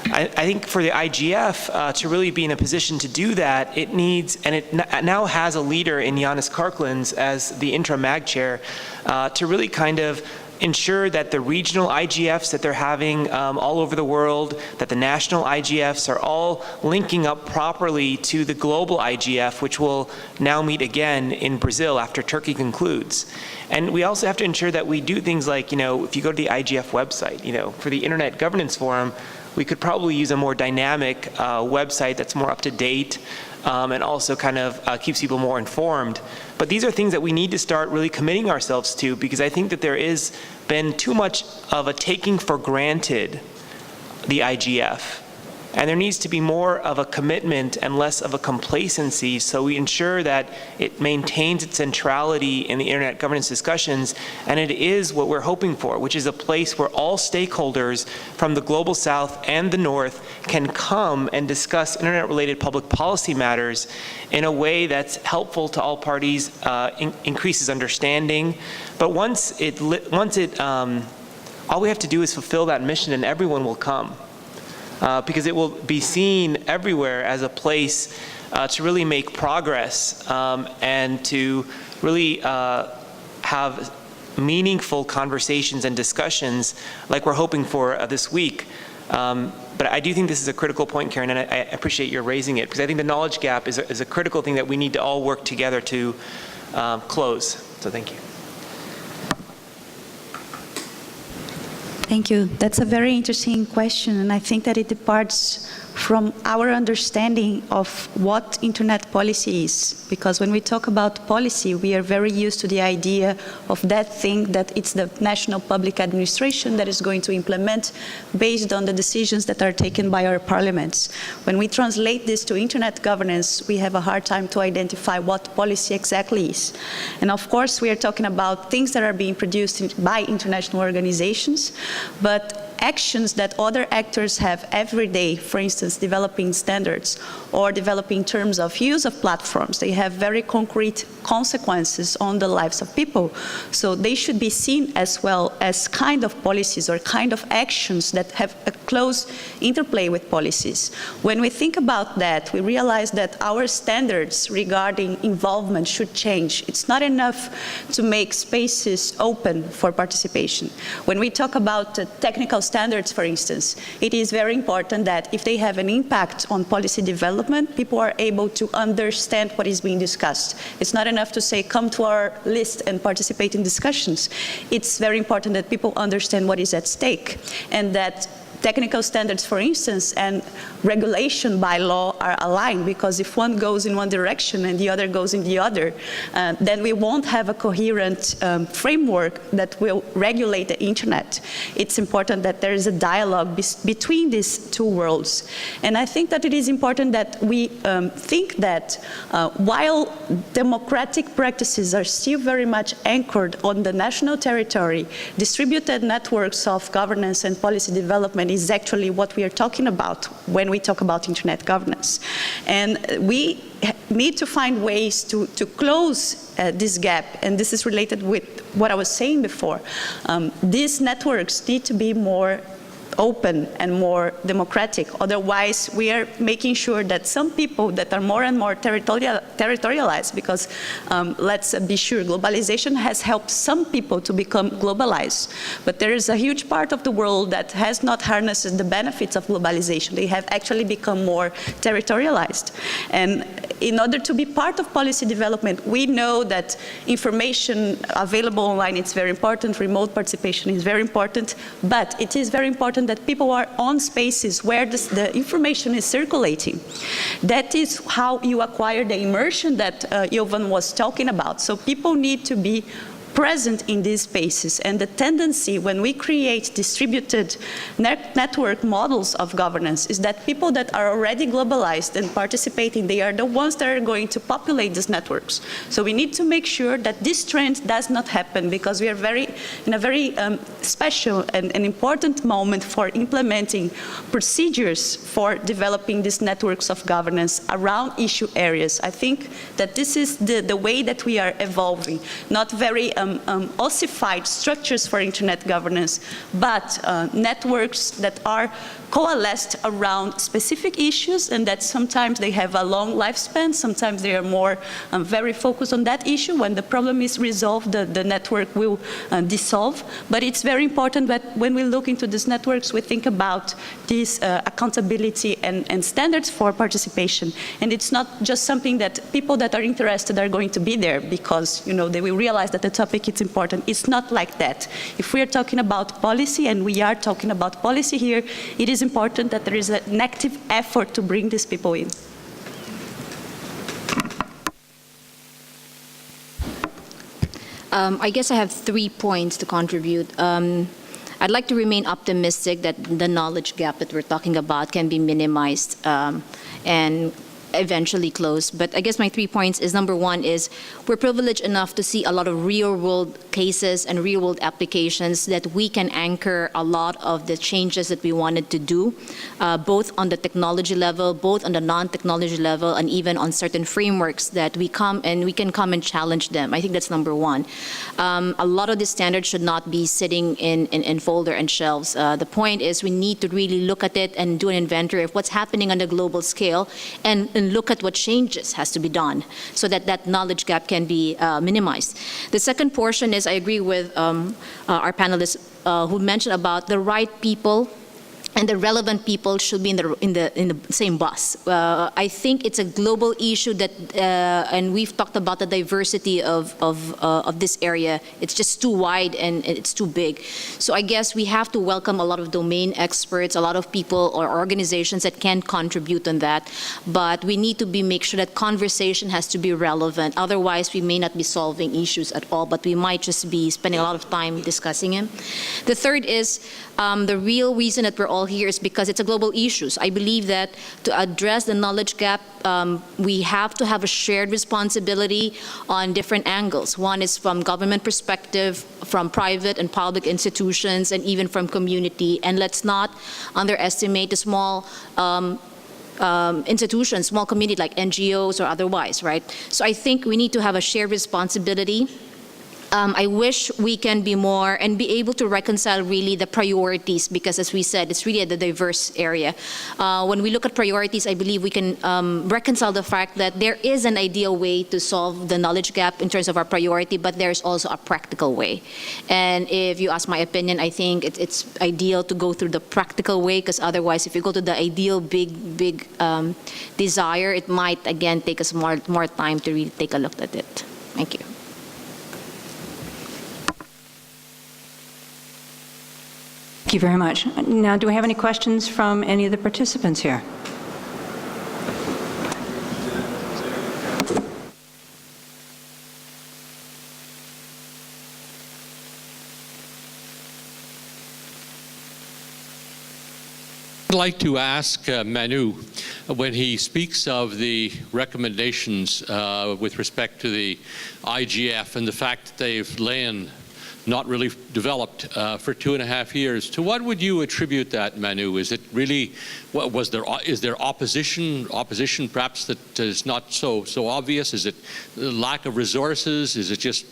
I think for the IGF to really be in a position to do that, it needs, and it now has a leader in Jannis Karklins as the interim MAG chair, to really kind of ensure that the regional IGFs that they're having all over the world, that the national IGFs are all linking up properly to the global IGF, which will now meet again in Brazil after Turkey concludes. And we also have to ensure that we do things like, if you go to the IGF website, for the Internet Governance Forum, we could probably use a more dynamic website that's more up to date and also kind of keeps people more informed. But these are things that we need to start really committing ourselves to, because I think that there is been too much of a taking for granted the IGF. And there needs to be more of a commitment and less of a complacency, so we ensure that it maintains its centrality in the internet governance discussions, and it is what we're hoping for, which is a place where all stakeholders from the global south and the north can come and discuss internet-related public policy matters in a way that's helpful to all parties, increases understanding. But once all we have to do is fulfill that mission, and everyone will come. Because it will be seen everywhere as a place to really make progress and to really have meaningful conversations and discussions like we're hoping for this week. But I do think this is a critical point, Karen, and I appreciate your raising it, because I think the knowledge gap is a critical thing that we need to all work together to close. So thank you. Thank you. That's a very interesting question, and I think that it departs from our understanding of what internet policy is. Because when we talk about policy, we are very used to the idea of that thing that it's the national public administration that is going to implement based on the decisions that are taken by our parliaments. When we translate this to internet governance, we have a hard time to identify what policy exactly is. And of course, we are talking about things that are being produced by international organizations, but actions that other actors have every day, for instance, developing standards or developing terms of use of platforms, they have very concrete consequences on the lives of people. So they should be seen as well as kind of policies or kind of actions that have a close interplay with policies. When we think about that, we realize that our standards regarding involvement should change. It's not enough to make spaces open for participation. When we talk about technical standards, for instance, it is very important that if they have an impact on policy development, people are able to understand what is being discussed. It's not enough to say, come to our list and participate in discussions. It's very important that people understand what is at stake, and that technical standards, for instance, and regulation by law are aligned, because if one goes in one direction and the other goes in the other, then we won't have a coherent framework that will regulate the internet. It's important that there is a dialogue between these two worlds. And I think that it is important that we think that while democratic practices are still very much anchored on the national territory, distributed networks of governance and policy development is actually what we are talking about when we talk about internet governance. And we need to find ways to close this gap, and this is related with what I was saying before. These networks need to be more open and more democratic. Otherwise, we are making sure that some people that are more and more territorialized, because let's be sure, globalization has helped some people to become globalized. But there is a huge part of the world that has not harnessed the benefits of globalization. They have actually become more territorialized. And in order to be part of policy development, we know that information available online is very important, remote participation is very important, but it is very important that people are on spaces where the information is circulating. That is how you acquire the immersion that Jovan was talking about. So people need to be present in these spaces, and the tendency when we create distributed network models of governance is that people that are already globalized and participating, they are the ones that are going to populate these networks. So we need to make sure that this trend does not happen, because we are in a very special and an important moment for implementing procedures for developing these networks of governance around issue areas. I think that this is the way that we are evolving, not very ossified structures for internet governance, but networks that are coalesced around specific issues, and that sometimes they have a long lifespan, sometimes they are more very focused on that issue. When the problem is resolved, the network will dissolve. But it's very important that when we look into these networks, we think about this accountability and standards for participation. And it's not just something that people that are interested are going to be there because they will realize that the topic is important. It's not like that. If we are talking about policy, and we are talking about policy here, it is important that there is an active effort to bring these people in. I guess I have 3 points to contribute. I'd like to remain optimistic that the knowledge gap that we're talking about can be minimized and eventually closed. But I guess my 3 points is, number one is we're privileged enough to see a lot of real-world cases and real-world applications that we can anchor a lot of the changes that we wanted to do, both on the technology level, both on the non-technology level, and even on certain frameworks that we can come and challenge them. I think that's number one. A lot of these standards should not be sitting in folder and shelves. The point is we need to really look at it and do an inventory of what's happening on the global scale, and look at what changes has to be done so that that knowledge gap can be minimized. The second portion is I agree with our panelists who mentioned about the right people and the relevant people should be in the same bus. I think it's a global issue that, and we've talked about the diversity of this area. It's just too wide and it's too big. So I guess we have to welcome a lot of domain experts, a lot of people or organizations that can contribute on that. But we need to make sure that conversation has to be relevant. Otherwise, we may not be solving issues at all, but we might just be spending a lot of time discussing them. The third is the real reason that we're all here is because it's a global issue. So I believe that to address the knowledge gap, we have to have a shared responsibility on different angles. One is from government perspective, from private and public institutions, and even from community. And let's not underestimate the small institutions, small community like NGOs or otherwise, right? So I think we need to have a shared responsibility. I wish we can be more and be able to reconcile really the priorities, because as we said, it's really a diverse area. When we look at priorities, I believe we can reconcile the fact that there is an ideal way to solve the knowledge gap in terms of our priority, but there's also a practical way. And if you ask my opinion, I think it's ideal to go through the practical way, because otherwise, if you go to the ideal big desire, it might, again, take us more time to really take a look at it. Thank you. Thank you very much. Now, do we have any questions from any of the participants here? I'd like to ask Manu, when he speaks of the recommendations with respect to the IGF and the fact that they've lain not really developed for 2.5 years. To what would you attribute that, Manu? Is it really, is there opposition perhaps that is not so obvious? Is it lack of resources? Is it just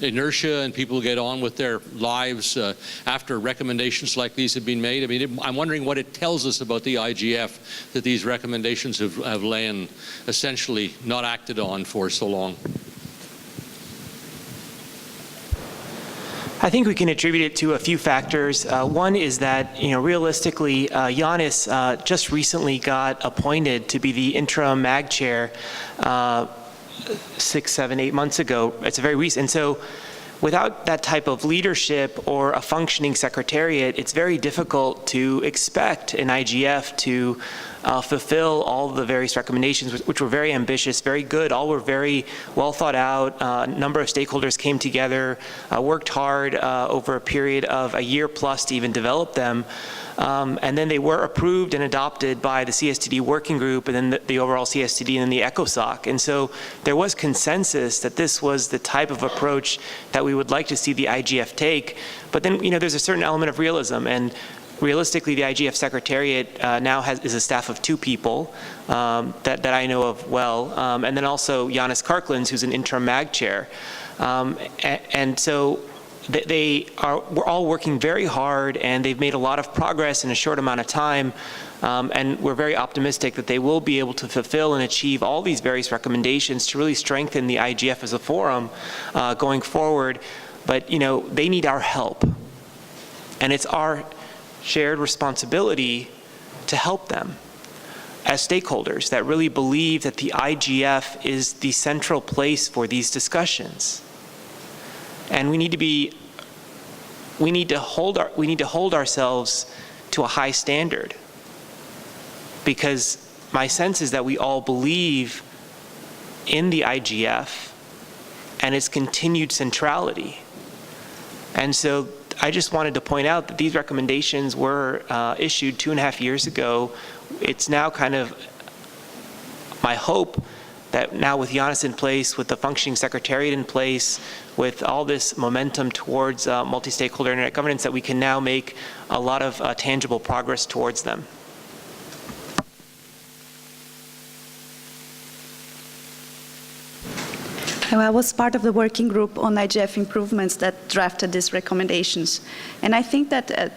inertia and people get on with their lives after recommendations like these have been made? I mean, I'm wondering what it tells us about the IGF that these recommendations have lain essentially not acted on for so long. I think we can attribute it to a few factors. One is that, realistically, Governace just recently got appointed to be the interim MAG chair 6, 7, 8 months ago. It's a very recent. And so without that type of leadership or a functioning secretariat, it's very difficult to expect an IGF to fulfill all the various recommendations, which were very ambitious, very good. All were very well thought out. A number of stakeholders came together, worked hard over a period of a year plus to even develop them. And then they were approved and adopted by the CSTD working group, and then the overall CSTD, and then the ECOSOC. And so there was consensus that this was the type of approach that we would like to see the IGF take. But then, there's a certain element of realism. And realistically, the IGF Secretariat now is a staff of 2 people that I know of well. And then also Governace Karklins, who's an interim MAG chair. And so we're all working very hard, and they've made a lot of progress in a short amount of time, and we're very optimistic that they will be able to fulfill and achieve all these various recommendations to really strengthen the IGF as a forum going forward. But they need our help, and it's our shared responsibility to help them as stakeholders that really believe that the IGF is the central place for these discussions. And we need to hold ourselves to a high standard, because my sense is that we all believe in the IGF and its continued centrality. And so I just wanted to point out that these recommendations were issued 2.5 years ago. It's now kind of my hope that now with Governace in place, with the functioning secretariat in place, with all this momentum towards multi-stakeholder internet governance, that we can now make a lot of tangible progress towards them. I was part of the working group on IGF improvements that drafted these recommendations. And I think that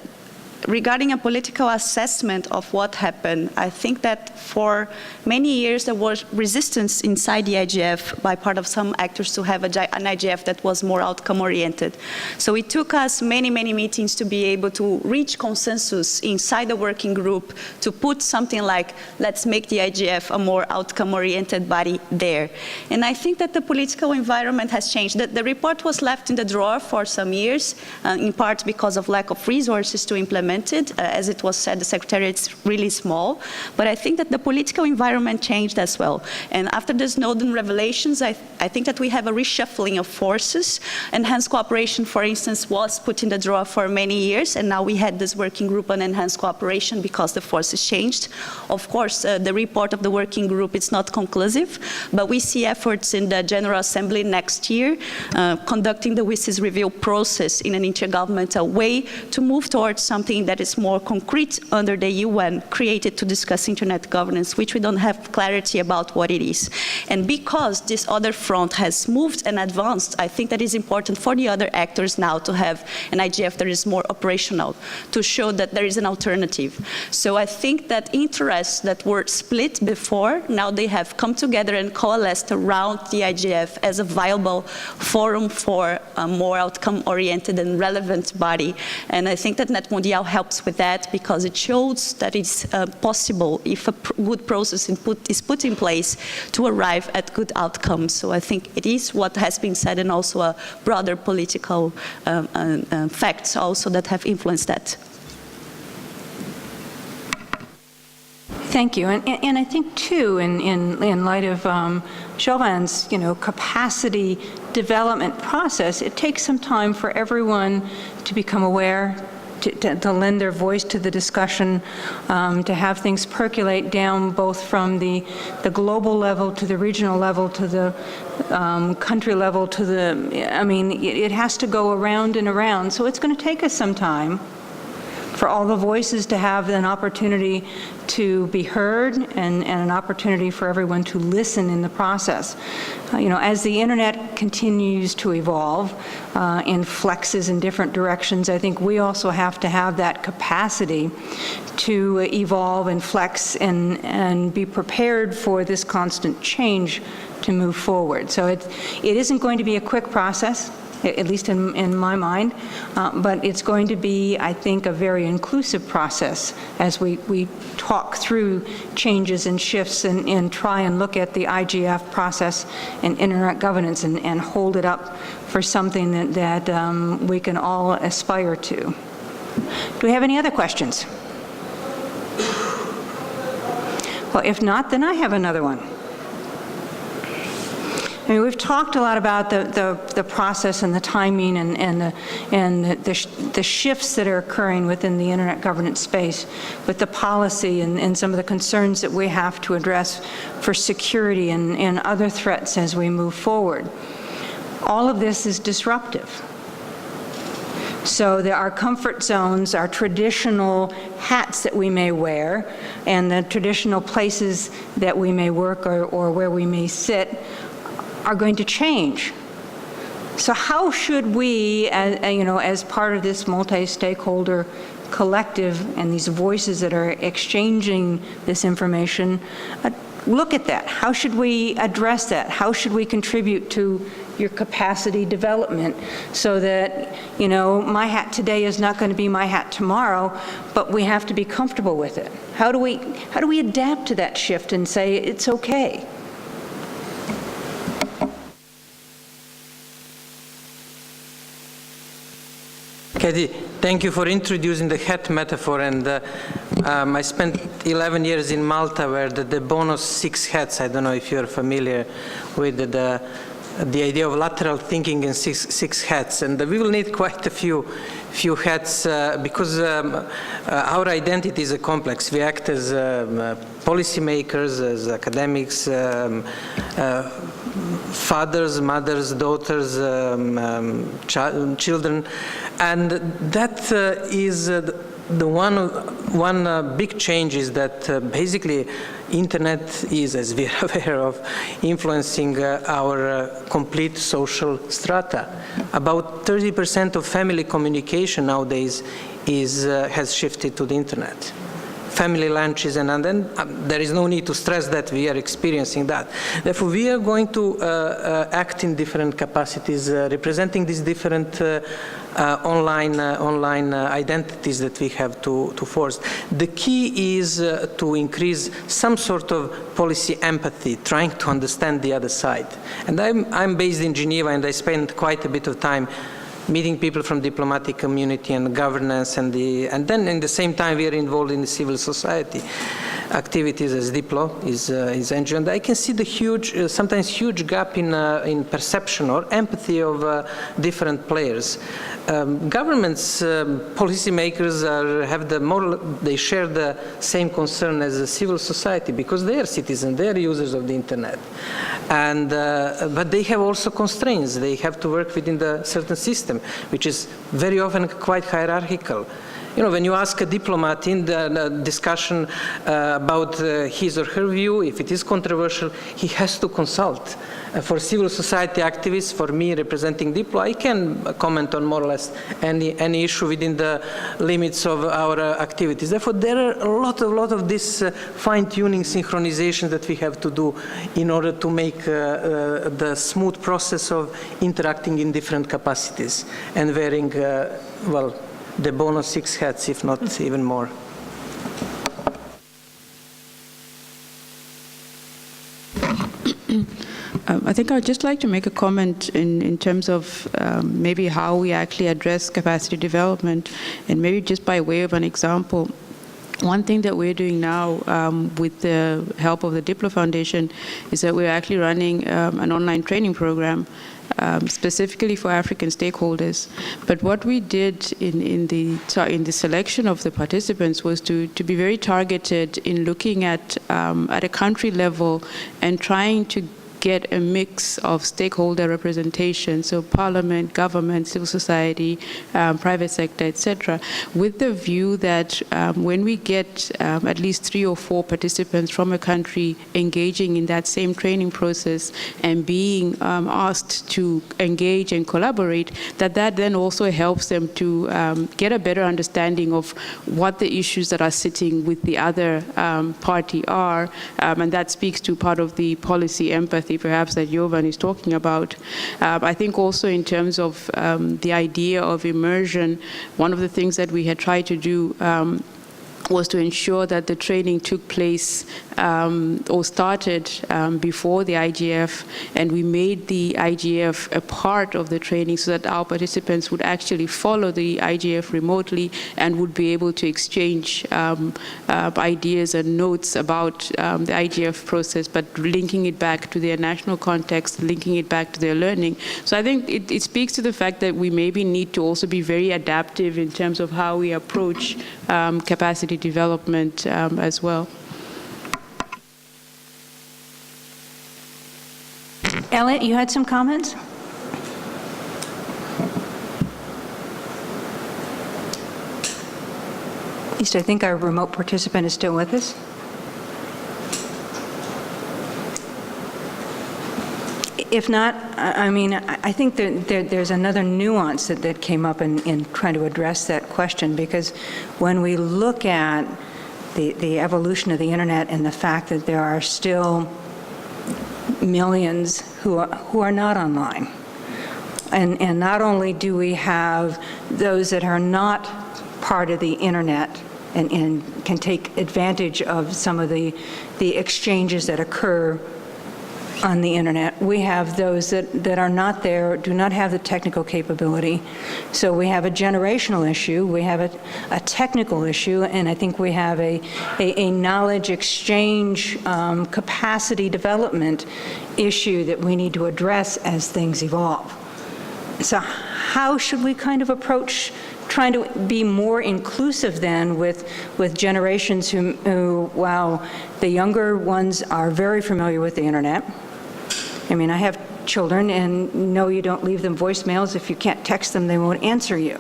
regarding a political assessment of what happened, I think that for many years there was resistance inside the IGF by part of some actors to have an IGF that was more outcome-oriented. So it took us many, many meetings to be able to reach consensus inside the working group to put something like, let's make the IGF a more outcome-oriented body there. And I think that the political environment has changed. The report was left in the drawer for some years, in part because of lack of resources to implement implemented. As it was said, the Secretariat's really small, but I think that the political environment changed as well. And after the Snowden revelations, I think that we have a reshuffling of forces. Enhanced cooperation, for instance, was put in the drawer for many years, and now we had this working group on enhanced cooperation because the forces changed. Of course, the report of the working group is not conclusive, but we see efforts in the General Assembly next year, conducting the WSIS review process in an intergovernmental way to move towards something that is more concrete under the UN, created to discuss internet governance, which we don't have clarity about what it is. And because this other front has moved and advanced, I think that is important for the other actors now to have an IGF that is more operational, to show that there is an alternative. So I think that interests that were split before, now they have come together and coalesced around the IGF as a viable forum for a more outcome-oriented and relevant body. And I think that Net Mundial helps with that because it shows that it's possible, if a good process is put in place, to arrive at good outcomes. So I think it is what has been said, and also a broader political facts also that have influenced that. Thank you. And I think, too, in light of Chauvin's, capacity development process, it takes some time for everyone to become aware, to lend their voice to the discussion, to have things percolate down both from the global level to the regional level to the country level to it has to go around and around. So it's going to take us some time for all the voices to have an opportunity to be heard and an opportunity for everyone to listen in the process. As the internet continues to evolve and flexes in different directions, I think we also have to have that capacity to evolve and flex and be prepared for this constant change to move forward. So it isn't going to be a quick process, at least in my mind, but it's going to be, I think, a very inclusive process as we talk through changes and shifts and try and look at the IGF process and internet governance and hold it up for something that we can all aspire to. Do we have any other questions? Well, if not, then I have another one. We've talked a lot about the process and the timing and the shifts that are occurring within the internet governance space with the policy and some of the concerns that we have to address for security and other threats as we move forward. All of this is disruptive. So there are comfort zones, our traditional hats that we may wear, and the traditional places that we may work or where we may sit are going to change. So how should we, as part of this multi-stakeholder collective and these voices that are exchanging this information, look at that? How should we address that? How should we contribute to your capacity development so that, my hat today is not going to be my hat tomorrow, but we have to be comfortable with it? How do we adapt to that shift and say it's okay? Katie, thank you for introducing the hat metaphor, and I spent 11 years in Malta where the bonus 6 hats, I don't know if you're familiar with the idea of lateral thinking in six hats, and we will need quite a few hats because our identity is a complex. We act as policymakers, as academics, fathers, mothers, daughters, children, and that is the one big change is that basically internet is, as we are aware of, influencing our complete social strata. About 30% of family communication nowadays has shifted to the internet. Family lunches, and then there is no need to stress that we are experiencing that. Therefore, we are going to act in different capacities, representing these different online identities that we have to force. The key is to increase some sort of policy empathy, trying to understand the other side. And I'm based in Geneva, and I spend quite a bit of time meeting people from diplomatic community and governance, and then in the same time we are involved in the civil society activities as Diplo is NGO. And I can see the huge, sometimes huge gap in perception or empathy of different players. Governments, policymakers they share the same concern as the civil society because they are citizens, they are users of the internet. And, but they have also constraints. They have to work within the certain system, which is very often quite hierarchical. You know, when you ask a diplomat in the discussion about his or her view, if it is controversial, he has to consult. For civil society activists, for me representing Diplo, I can comment on more or less any issue within the limits of our activities. Therefore, there are a lot of this fine-tuning synchronization that we have to do in order to make the smooth process of interacting in different capacities and wearing, well, the bonus 6 hats, if not even more. I think I'd just like to make a comment in terms of maybe how we actually address capacity development, and maybe just by way of an example. One thing that we're doing now with the help of the Diplo Foundation is that we're actually running an online training program specifically for African stakeholders. But what we did in the selection of the participants was to be very targeted in looking at a country level and trying to get a mix of stakeholder representation, so parliament, government, civil society, private sector, etc., with the view that when we get at least 3 or 4 participants from a country engaging in that same training process and being asked to engage and collaborate, that then also helps them to get a better understanding of what the issues that are sitting with the other party are, and that speaks to part of the policy empathy perhaps that Jovan is talking about. I think also in terms of the idea of immersion, one of the things that we had tried to do was to ensure that the training took place or started before the IGF, and we made the IGF a part of the training so that our participants would actually follow the IGF remotely and would be able to exchange ideas and notes about the IGF process, but linking it back to their national context, linking it back to their learning. So I think it speaks to the fact that we maybe need to also be very adaptive in terms of how we approach capacity development as well. Elliot, you had some comments? At least I think our remote participant is still with us. If not, I mean, I think there's another nuance that came up in trying to address that question, because when we look at the evolution of the internet and the fact that there are still millions who are not online, and not only do we have those that are not part of the internet and can take advantage of some of the exchanges that occur on the internet, we have those that are not there, do not have the technical capability. So we have a generational issue, we have a technical issue, and I think we have a knowledge exchange capacity development issue that we need to address as things evolve. So how should we kind of approach trying to be more inclusive then with generations who, while the younger ones are very familiar with the internet? I mean, I have children, and no, you don't leave them voicemails. If you can't text them, they won't answer you.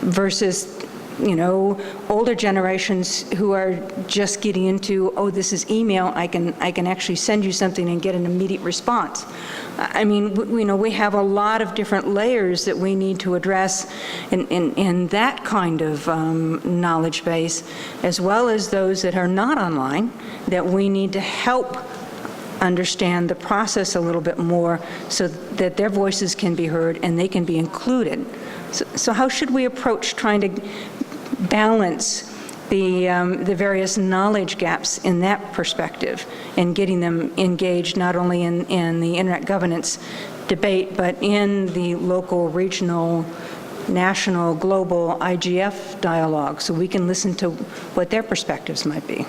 Versus, you know, older generations who are just getting into, oh, this is email, I can actually send you something and get an immediate response. I mean, we have a lot of different layers that we need to address in that kind of knowledge base, as well as those that are not online, that we need to help understand the process a little bit more so that their voices can be heard and they can be included. So how should we approach trying to balance the various knowledge gaps in that perspective and getting them engaged not only in the internet governance debate, but in the local, regional, national, global IGF dialogue, so we can listen to what their perspectives might be.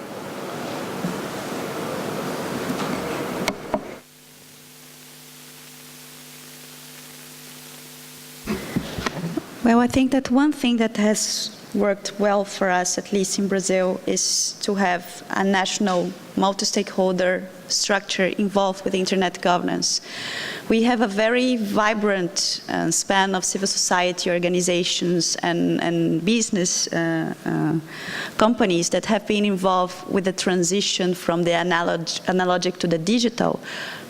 Well, I think that one thing that has worked well for us, at least in Brazil, is to have a national multi-stakeholder structure involved with internet governance. We have a very vibrant span of civil society organizations and business companies that have been involved with the transition from the analogic to the digital,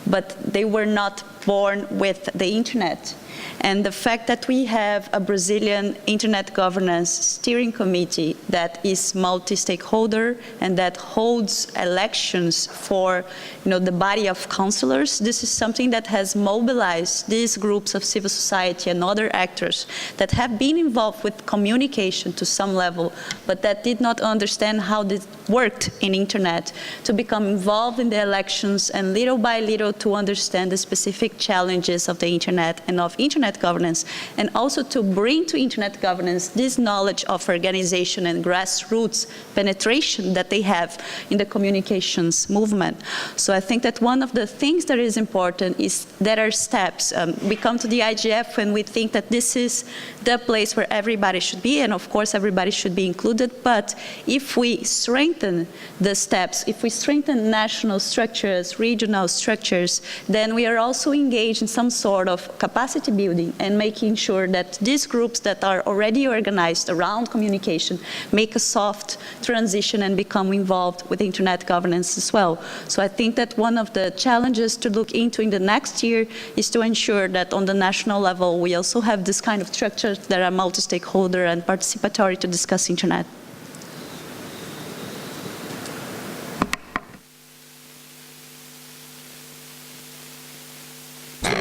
but they were not born with the internet. And the fact that we have a Brazilian Internet Governance Steering Committee that is multi-stakeholder and that holds elections for, the body of councillors, this is something that has mobilized these groups of civil society and other actors that have been involved with communication to some level, but that did not understand how this worked in internet, to become involved in the elections and little by little to understand the specific challenges of the internet and of internet governance, and also to bring to internet governance this knowledge of organization and grassroots penetration that they have in the communications movement. So I think that one of the things that is important is there are steps. We come to the IGF when we think that this is the place where everybody should be, and of course everybody should be included, but if we strengthen the steps, if we strengthen national structures, regional structures, then we are also engaged in some sort of capacity building and making sure that these groups that are already organized around communication make a soft transition and become involved with internet governance as well. So I think that one of the challenges to look into in the next year is to ensure that on the national level we also have this kind of structures that are multi-stakeholder and participatory to discuss internet.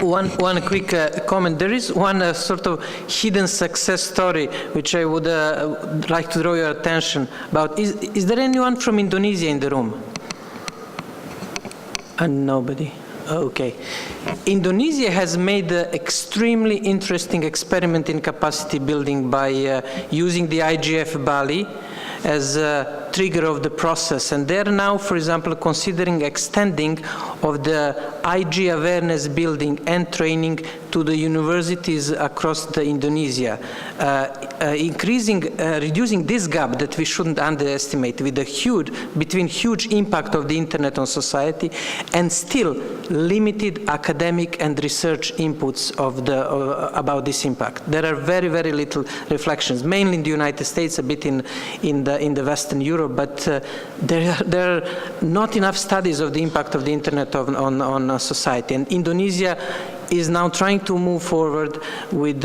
One quick comment. There is one sort of hidden success story which I would like to draw your attention about. Is there anyone from Indonesia in the room? And nobody. Okay. Indonesia has made an extremely interesting experiment in capacity building by using the IGF Bali as a trigger of the process, and they're now, for example, considering extending of the IG awareness building and training to the universities across Indonesia, reducing this gap that we shouldn't underestimate with the huge impact of the internet on society, and still limited academic and research inputs about this impact. There are very, very little reflections, mainly in the United States, a bit in the Western Europe, but there are not enough studies of the impact of the internet on society. And Indonesia is now trying to move forward with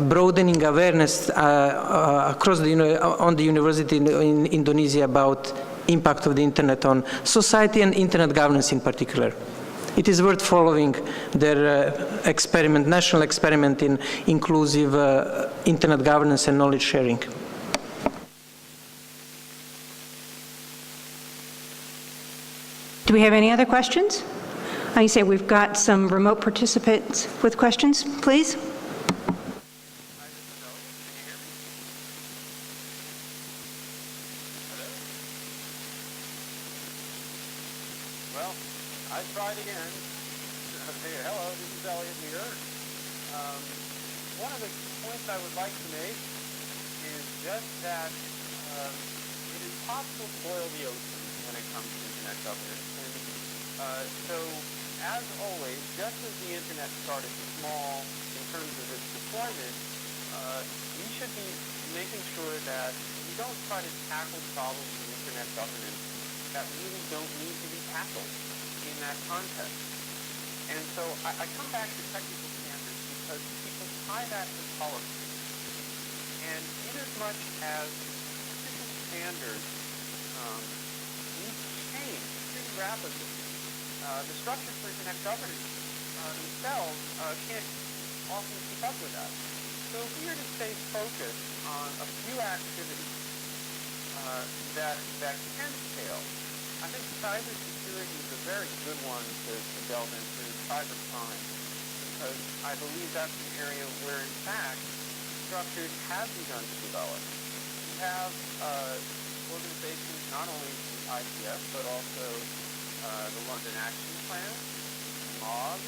broadening awareness across on the university in Indonesia about impact of the internet on society and internet governance in particular. It is worth following their national experiment in inclusive internet governance and knowledge sharing. Do we have any other questions? I say we've got some remote participants with questions, please. Well, I tried again. Hello, this is Elliot here. One of the points I would like to make is just that it is possible to boil the ocean when it comes to internet governance. And so, as always, just as the internet started small in terms of its deployment, we should be making sure that we don't try to tackle problems in internet governance that really don't need to be tackled in that context. And so I come back to technical standards because people tie that to policy. And in as much as technical standards need to change pretty rapidly, the structures for internet governance themselves can't often keep up with that. So if we are to stay focused on a few activities that can scale, I think cybersecurity is a very good one to delve into, cybercrime. because I believe that's an area where, in fact, structures have begun to develop. We have organizations not only the IGF, but also the London Action Plan, MOG,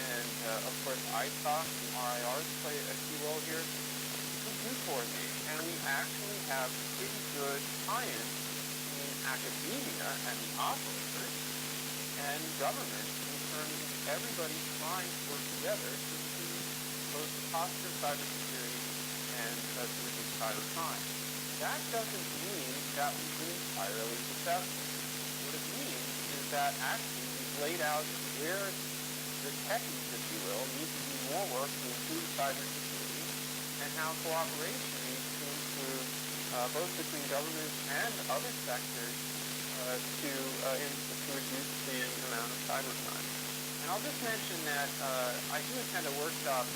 and of course ISOC and RIRs play a key role here. We do coordinate, and we actually have pretty good tie-ins in academia and the operators and government in terms of everybody trying to work together to improve both the posture of cybersecurity and to reduce cybercrime. That doesn't mean that we've been entirely successful. What it means is that actually we've laid out where the techies, if you will, need to do more work to improve cybersecurity and how cooperation needs to improve both between government and other sectors to reduce the amount of cybercrime. And I'll just mention that I do attend a workshop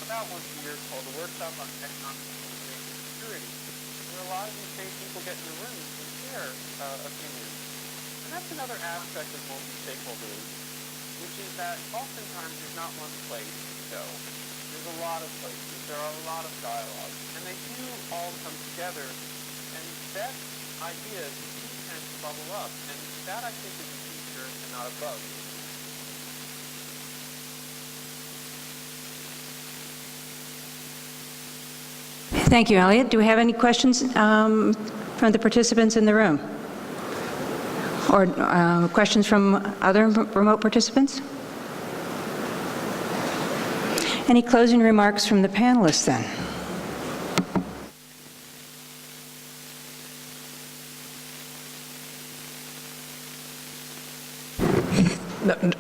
about once a year called the Workshop on Economic Information Security, where a lot of these same people get in the room and share opinions. And that's another aspect of multi-stakeholderism, which is that oftentimes there's not one place to go. There's a lot of places, there are a lot of dialogues, and they do all come together, and that ideas do tend to bubble up, and that I think is a feature and not a bug. Thank you, Elliot. Do we have any questions from the participants in the room? Or questions from other remote participants? Any closing remarks from the panelists then?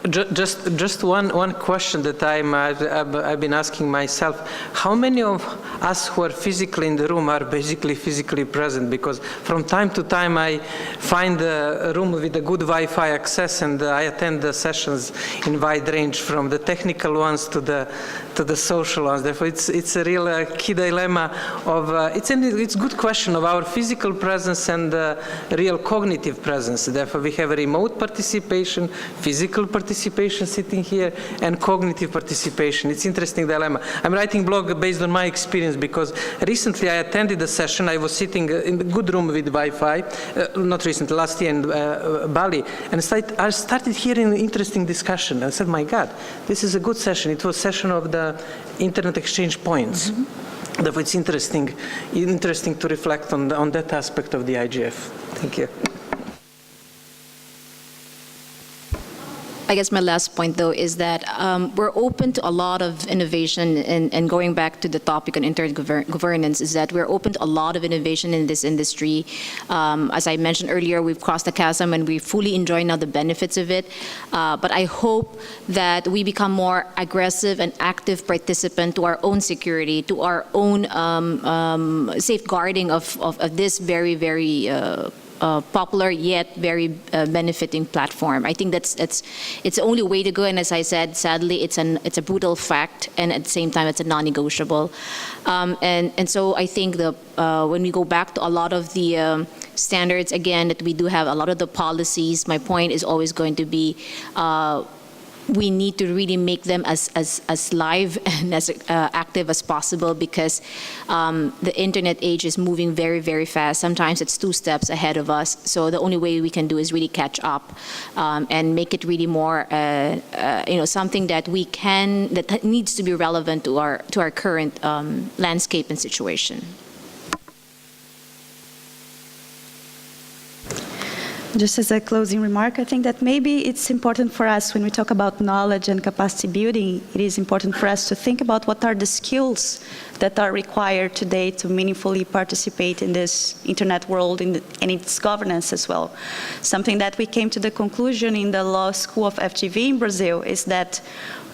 Just one question that I've been asking myself. How many of us who are physically in the room are basically physically present? Because from time to time I find a room with a good Wi-Fi access, and I attend the sessions in wide range, from the technical ones to the social ones. Therefore, it's a real key dilemma of it's a good question of our physical presence and real cognitive presence. Therefore, we have a remote participation, physical participation sitting here, and cognitive participation. It's interesting dilemma. I'm writing blog based on my experience, because recently I attended a session. I was sitting in a good room with Wi-Fi, not recently, last year in Bali, and I started hearing interesting discussion. I said, my God, this is a good session. It was a session of the Internet exchange points. Mm-hmm. Therefore, it's interesting to reflect on that aspect of the IGF. Thank you. I guess my last point, though, is that we're open to a lot of innovation, and going back to the topic on internet governance, is that we're open to a lot of innovation in this industry. As I mentioned earlier, we've crossed the chasm and we fully enjoy now the benefits of it. But I hope that we become more aggressive and active participant to our own security, to our own safeguarding of this very, very popular yet very benefiting platform. I think it's the only way to go, and as I said, sadly, it's a brutal fact, and at the same time, it's a non-negotiable. And so I think when we go back to a lot of the standards, again, that we do have a lot of the policies, my point is always going to be we need to really make them as live and as active as possible, because the internet age is moving very, very fast. Sometimes it's 2 steps ahead of us. So the only way we can do is really catch up and make it really more, something that that needs to be relevant to our current landscape and situation. Just as a closing remark, I think that maybe it's important for us, when we talk about knowledge and capacity building, it is important for us to think about what are the skills that are required today to meaningfully participate in this internet world and its governance as well. Something that we came to the conclusion in the law school of FGV in Brazil is that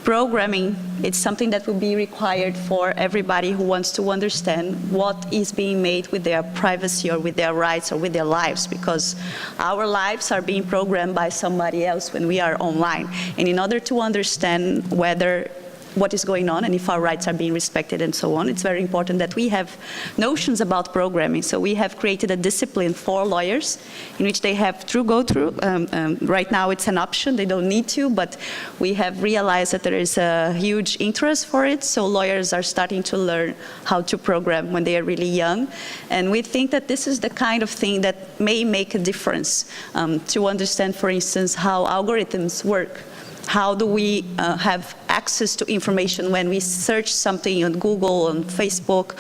programming, it's something that will be required for everybody who wants to understand what is being made with their privacy or with their rights or with their lives, because our lives are being programmed by somebody else when we are online. And in order to understand whether what is going on and if our rights are being respected and so on. It's very important that we have notions about programming. So we have created a discipline for lawyers in which they have to go through. Right now it's an option, they don't need to, but we have realized that there is a huge interest for it. So lawyers are starting to learn how to program when they are really young. And we think that this is the kind of thing that may make a difference to understand, for instance, how algorithms work. How do we have access to information when we search something on Google, on Facebook?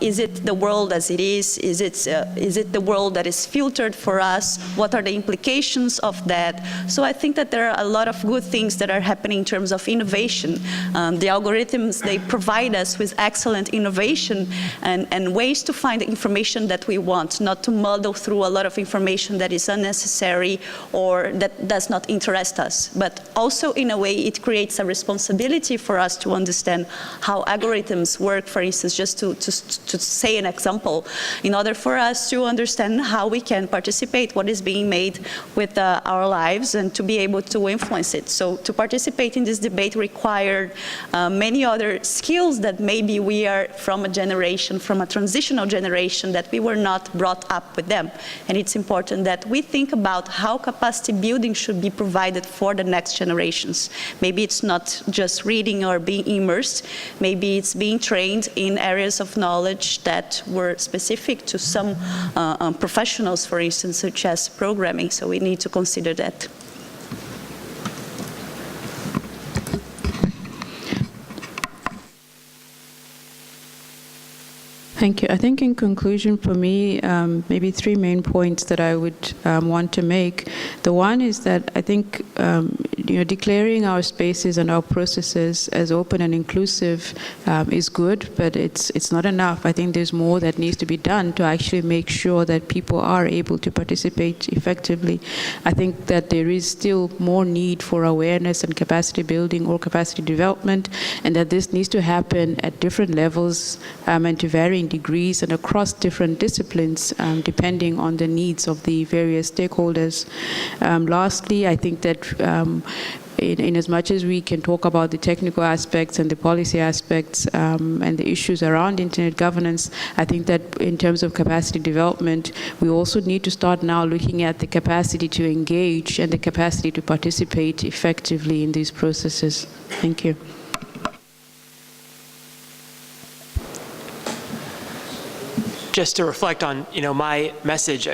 Is it the world as it is? Is it the world that is filtered for us? What are the implications of that? So I think that there are a lot of good things that are happening in terms of innovation. The algorithms, they provide us with excellent innovation and ways to find the information that we want, not to muddle through a lot of information that is unnecessary or that does not interest us. But also, in a way, it creates a responsibility for us to understand how algorithms work, for instance, just to say an example, in order for us to understand how we can participate, what is being made with our lives, and to be able to influence it. So to participate in this debate required many other skills that maybe we are from a generation, from a transitional generation, that we were not brought up with them. And it's important that we think about how capacity building should be provided for the next generation. Maybe it's not just reading or being immersed. Maybe it's being trained in areas of knowledge that were specific to some professionals, for instance, such as programming. So we need to consider that. Thank you. I think in conclusion for me, maybe three main points that I would want to make. The one is that I think declaring our spaces and our processes as open and inclusive is good, but it's not enough. I think there's more that needs to be done to actually make sure that people are able to participate effectively. I think that there is still more need for awareness and capacity building or capacity development, and that this needs to happen at different levels and to varying degrees and across different disciplines, depending on the needs of the various stakeholders. Lastly, I think that in as much as we can talk about the technical aspects and the policy aspects and the issues around internet governance, I think that in terms of capacity development, we also need to start now looking at the capacity to engage and the capacity to participate effectively in these processes. Thank you. Just to reflect on, my message,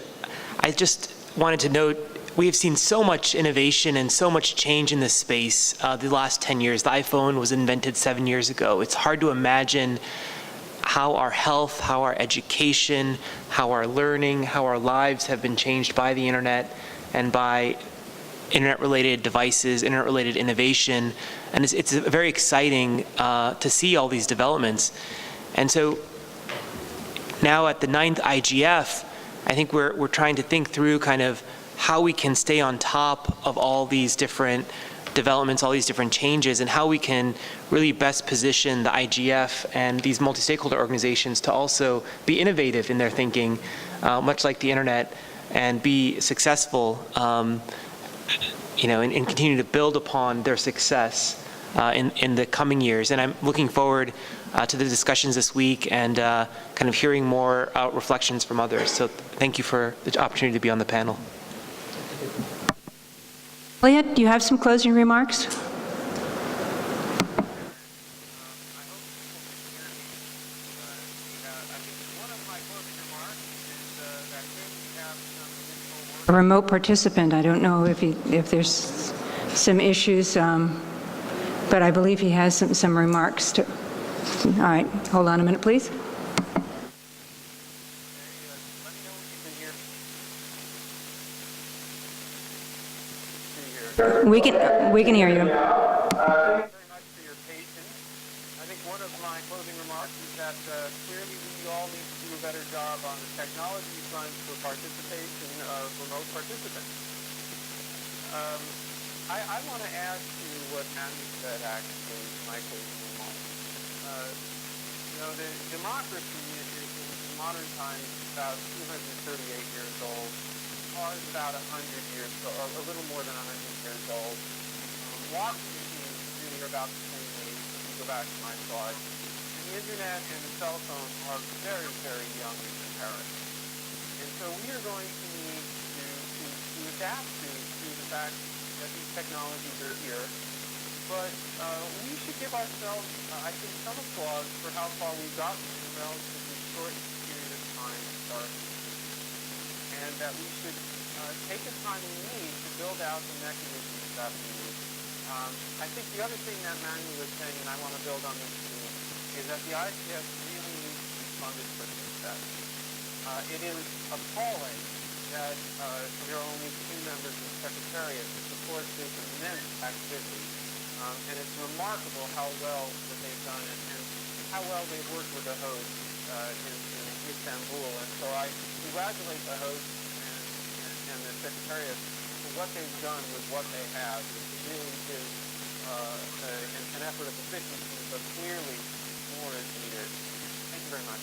I just wanted to note we have seen so much innovation and so much change in this space the last 10 years. The iPhone was invented 7 years ago. It's hard to imagine how our health, how our education, how our learning, how our lives have been changed by the internet and by internet-related devices, internet-related innovation. And it's very exciting to see all these developments. And so now at the 9th IGF, I think we're trying to think through kind of how we can stay on top of all these different developments, all these different changes, and how we can really best position the IGF and these multi-stakeholder organizations to also be innovative in their thinking, much like the internet, and be successful, and continue to build upon their success in the coming years. And I'm looking forward to the discussions this week and kind of hearing more reflections from others. So thank you for the opportunity to be on the panel. Elliot, do you have some closing remarks? A remote participant. I don't know if there's some issues, but I believe he has some remarks to. All right, hold on a minute, please. We can hear you. Thank you very much for your patience. I think one of my closing remarks is that clearly we all need to do a better job on the technology front for participation of remote participants. I want to add to what Andy said, actually, in my closing remarks. The democracy in modern times is about 238 years old. Ours is about 100 years, or a little more than 100 years old. Walking machines really are about the same age. back to my slide. And the internet and the cell phone are very, very young in comparison. And so we are going to need to adapt to the fact that these technologies are here. But we should give ourselves, I think, some applause for how far we've gotten in a relatively short period of time to start. And that we should take the time we need to build out the mechanisms that we need. I think the other thing that Manu was saying, and I want to build on this too, is that the IGF really needs to be funded for success. It is appalling that there are only 2 members of the Secretariat to support this immense activity. And it's remarkable how well that they've done it and how well they've worked with the host in Istanbul. And so I congratulate the host and the Secretariat for what they've done with what they have. It really is an effort of efficiency, but clearly more is needed. Thank you very much.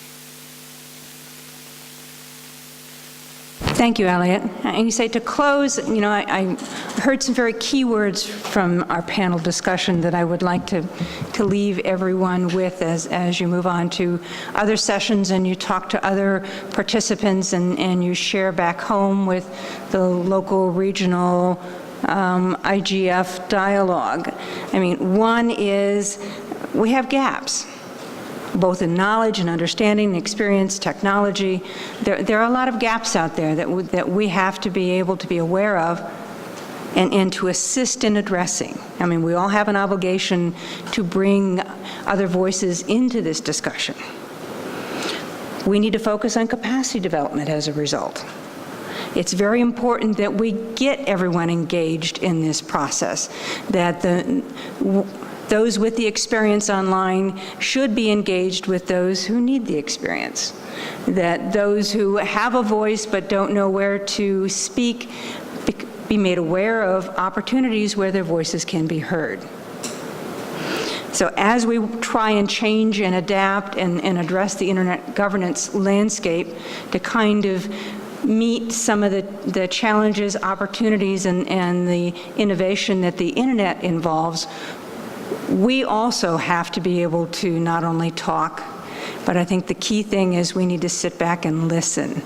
Thank you, Elliot. And you say to close, you know, I heard some very key words from our panel discussion that I would like to leave everyone with as you move on to other sessions and you talk to other participants and you share back home with the local, regional IGF dialogue. I mean, one is we have gaps, both in knowledge and understanding, experience, technology. There are a lot of gaps out there that we have to be able to be aware of and to assist in addressing. I mean, we all have an obligation to bring other voices into this discussion. We need to focus on capacity development as a result. It's very important that we get everyone engaged in this process, that those with the experience online should be engaged with those who need the experience. That those who have a voice but don't know where to speak be made aware of opportunities where their voices can be heard. So as we try and change and adapt and address the internet governance landscape to kind of meet some of the challenges, opportunities, and the innovation that the internet involves, we also have to be able to not only talk, but I think the key thing is we need to sit back and listen.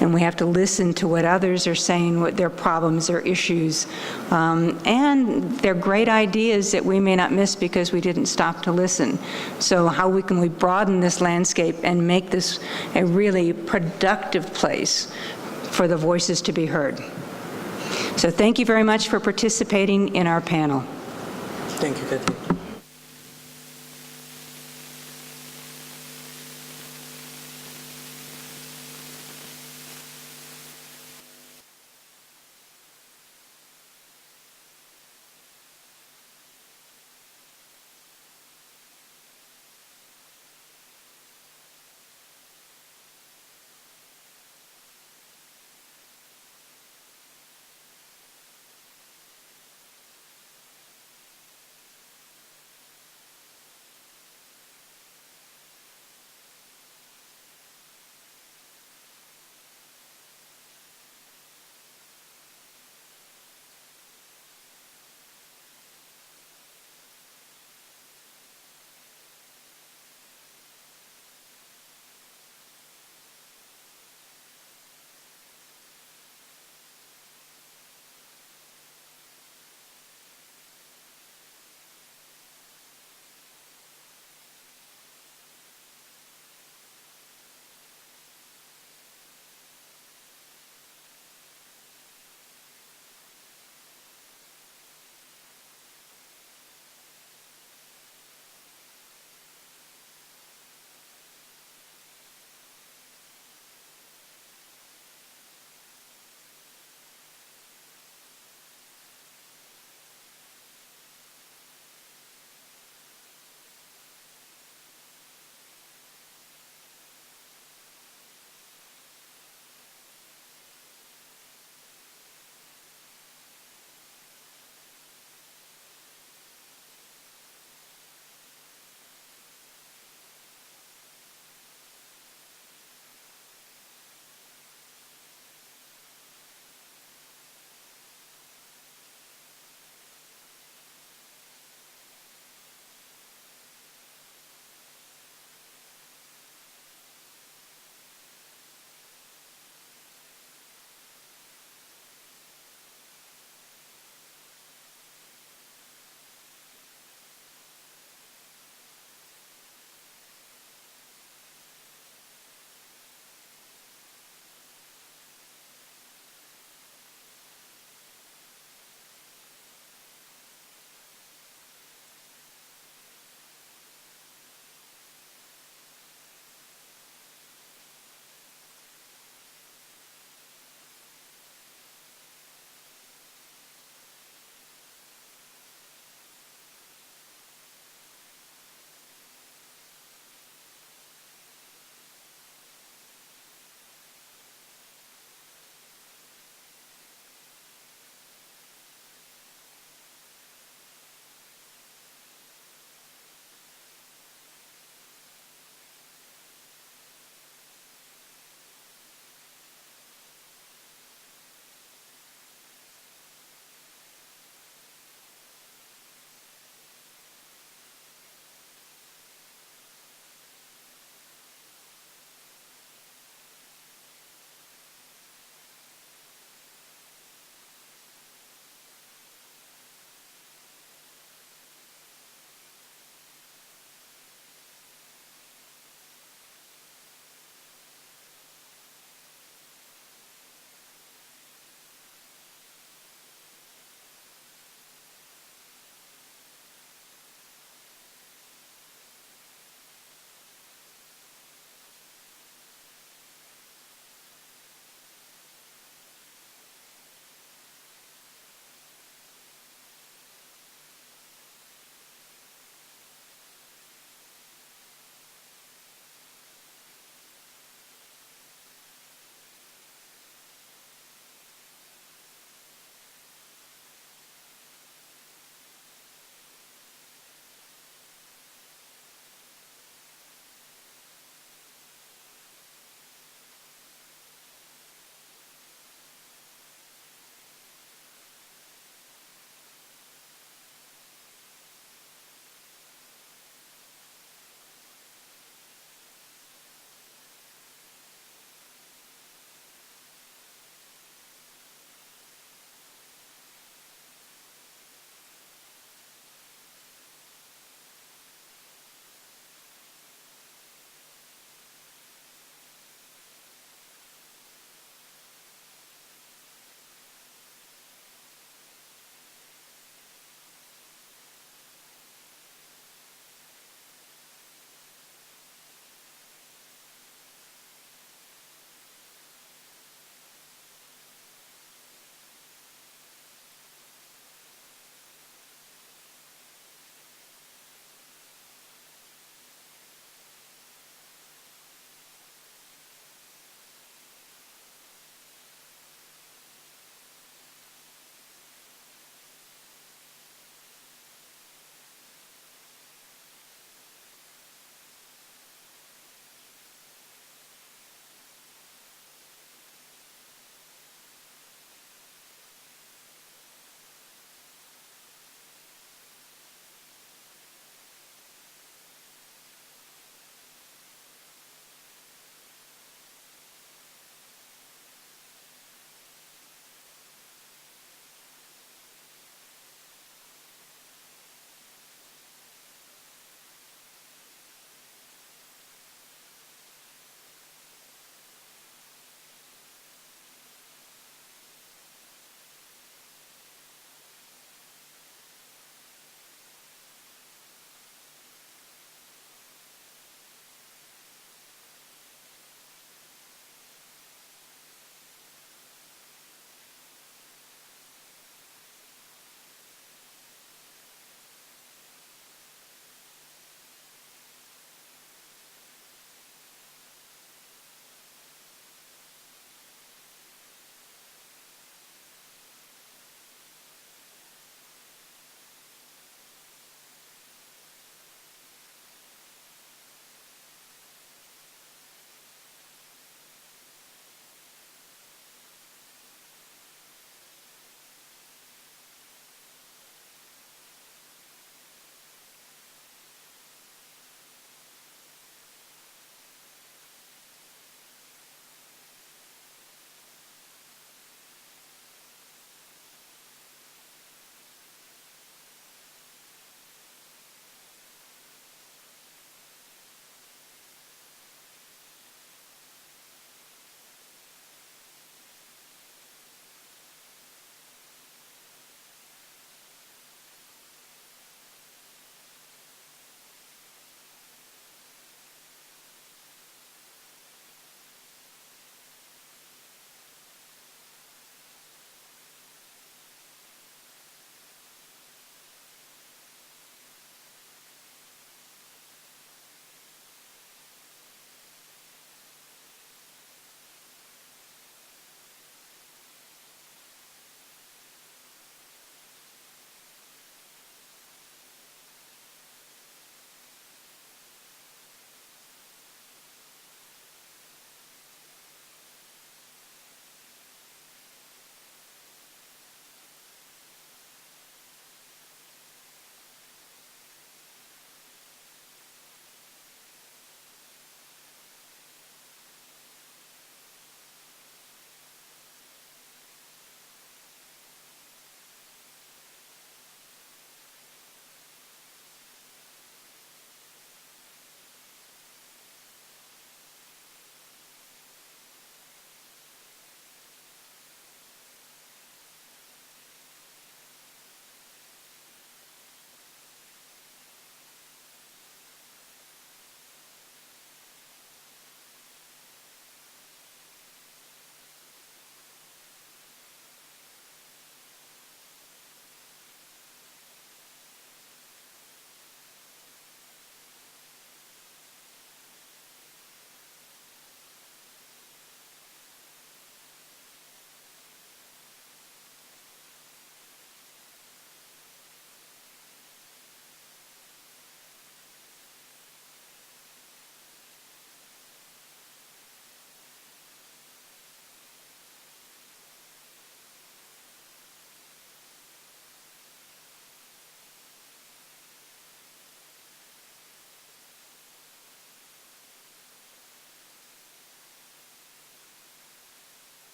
And we have to listen to what others are saying, what their problems or issues, and their great ideas that we may not miss because we didn't stop to listen. So how can we broaden this landscape and make this a really productive place for the voices to be heard? So thank you very much for participating in our panel. Thank you, Kathy.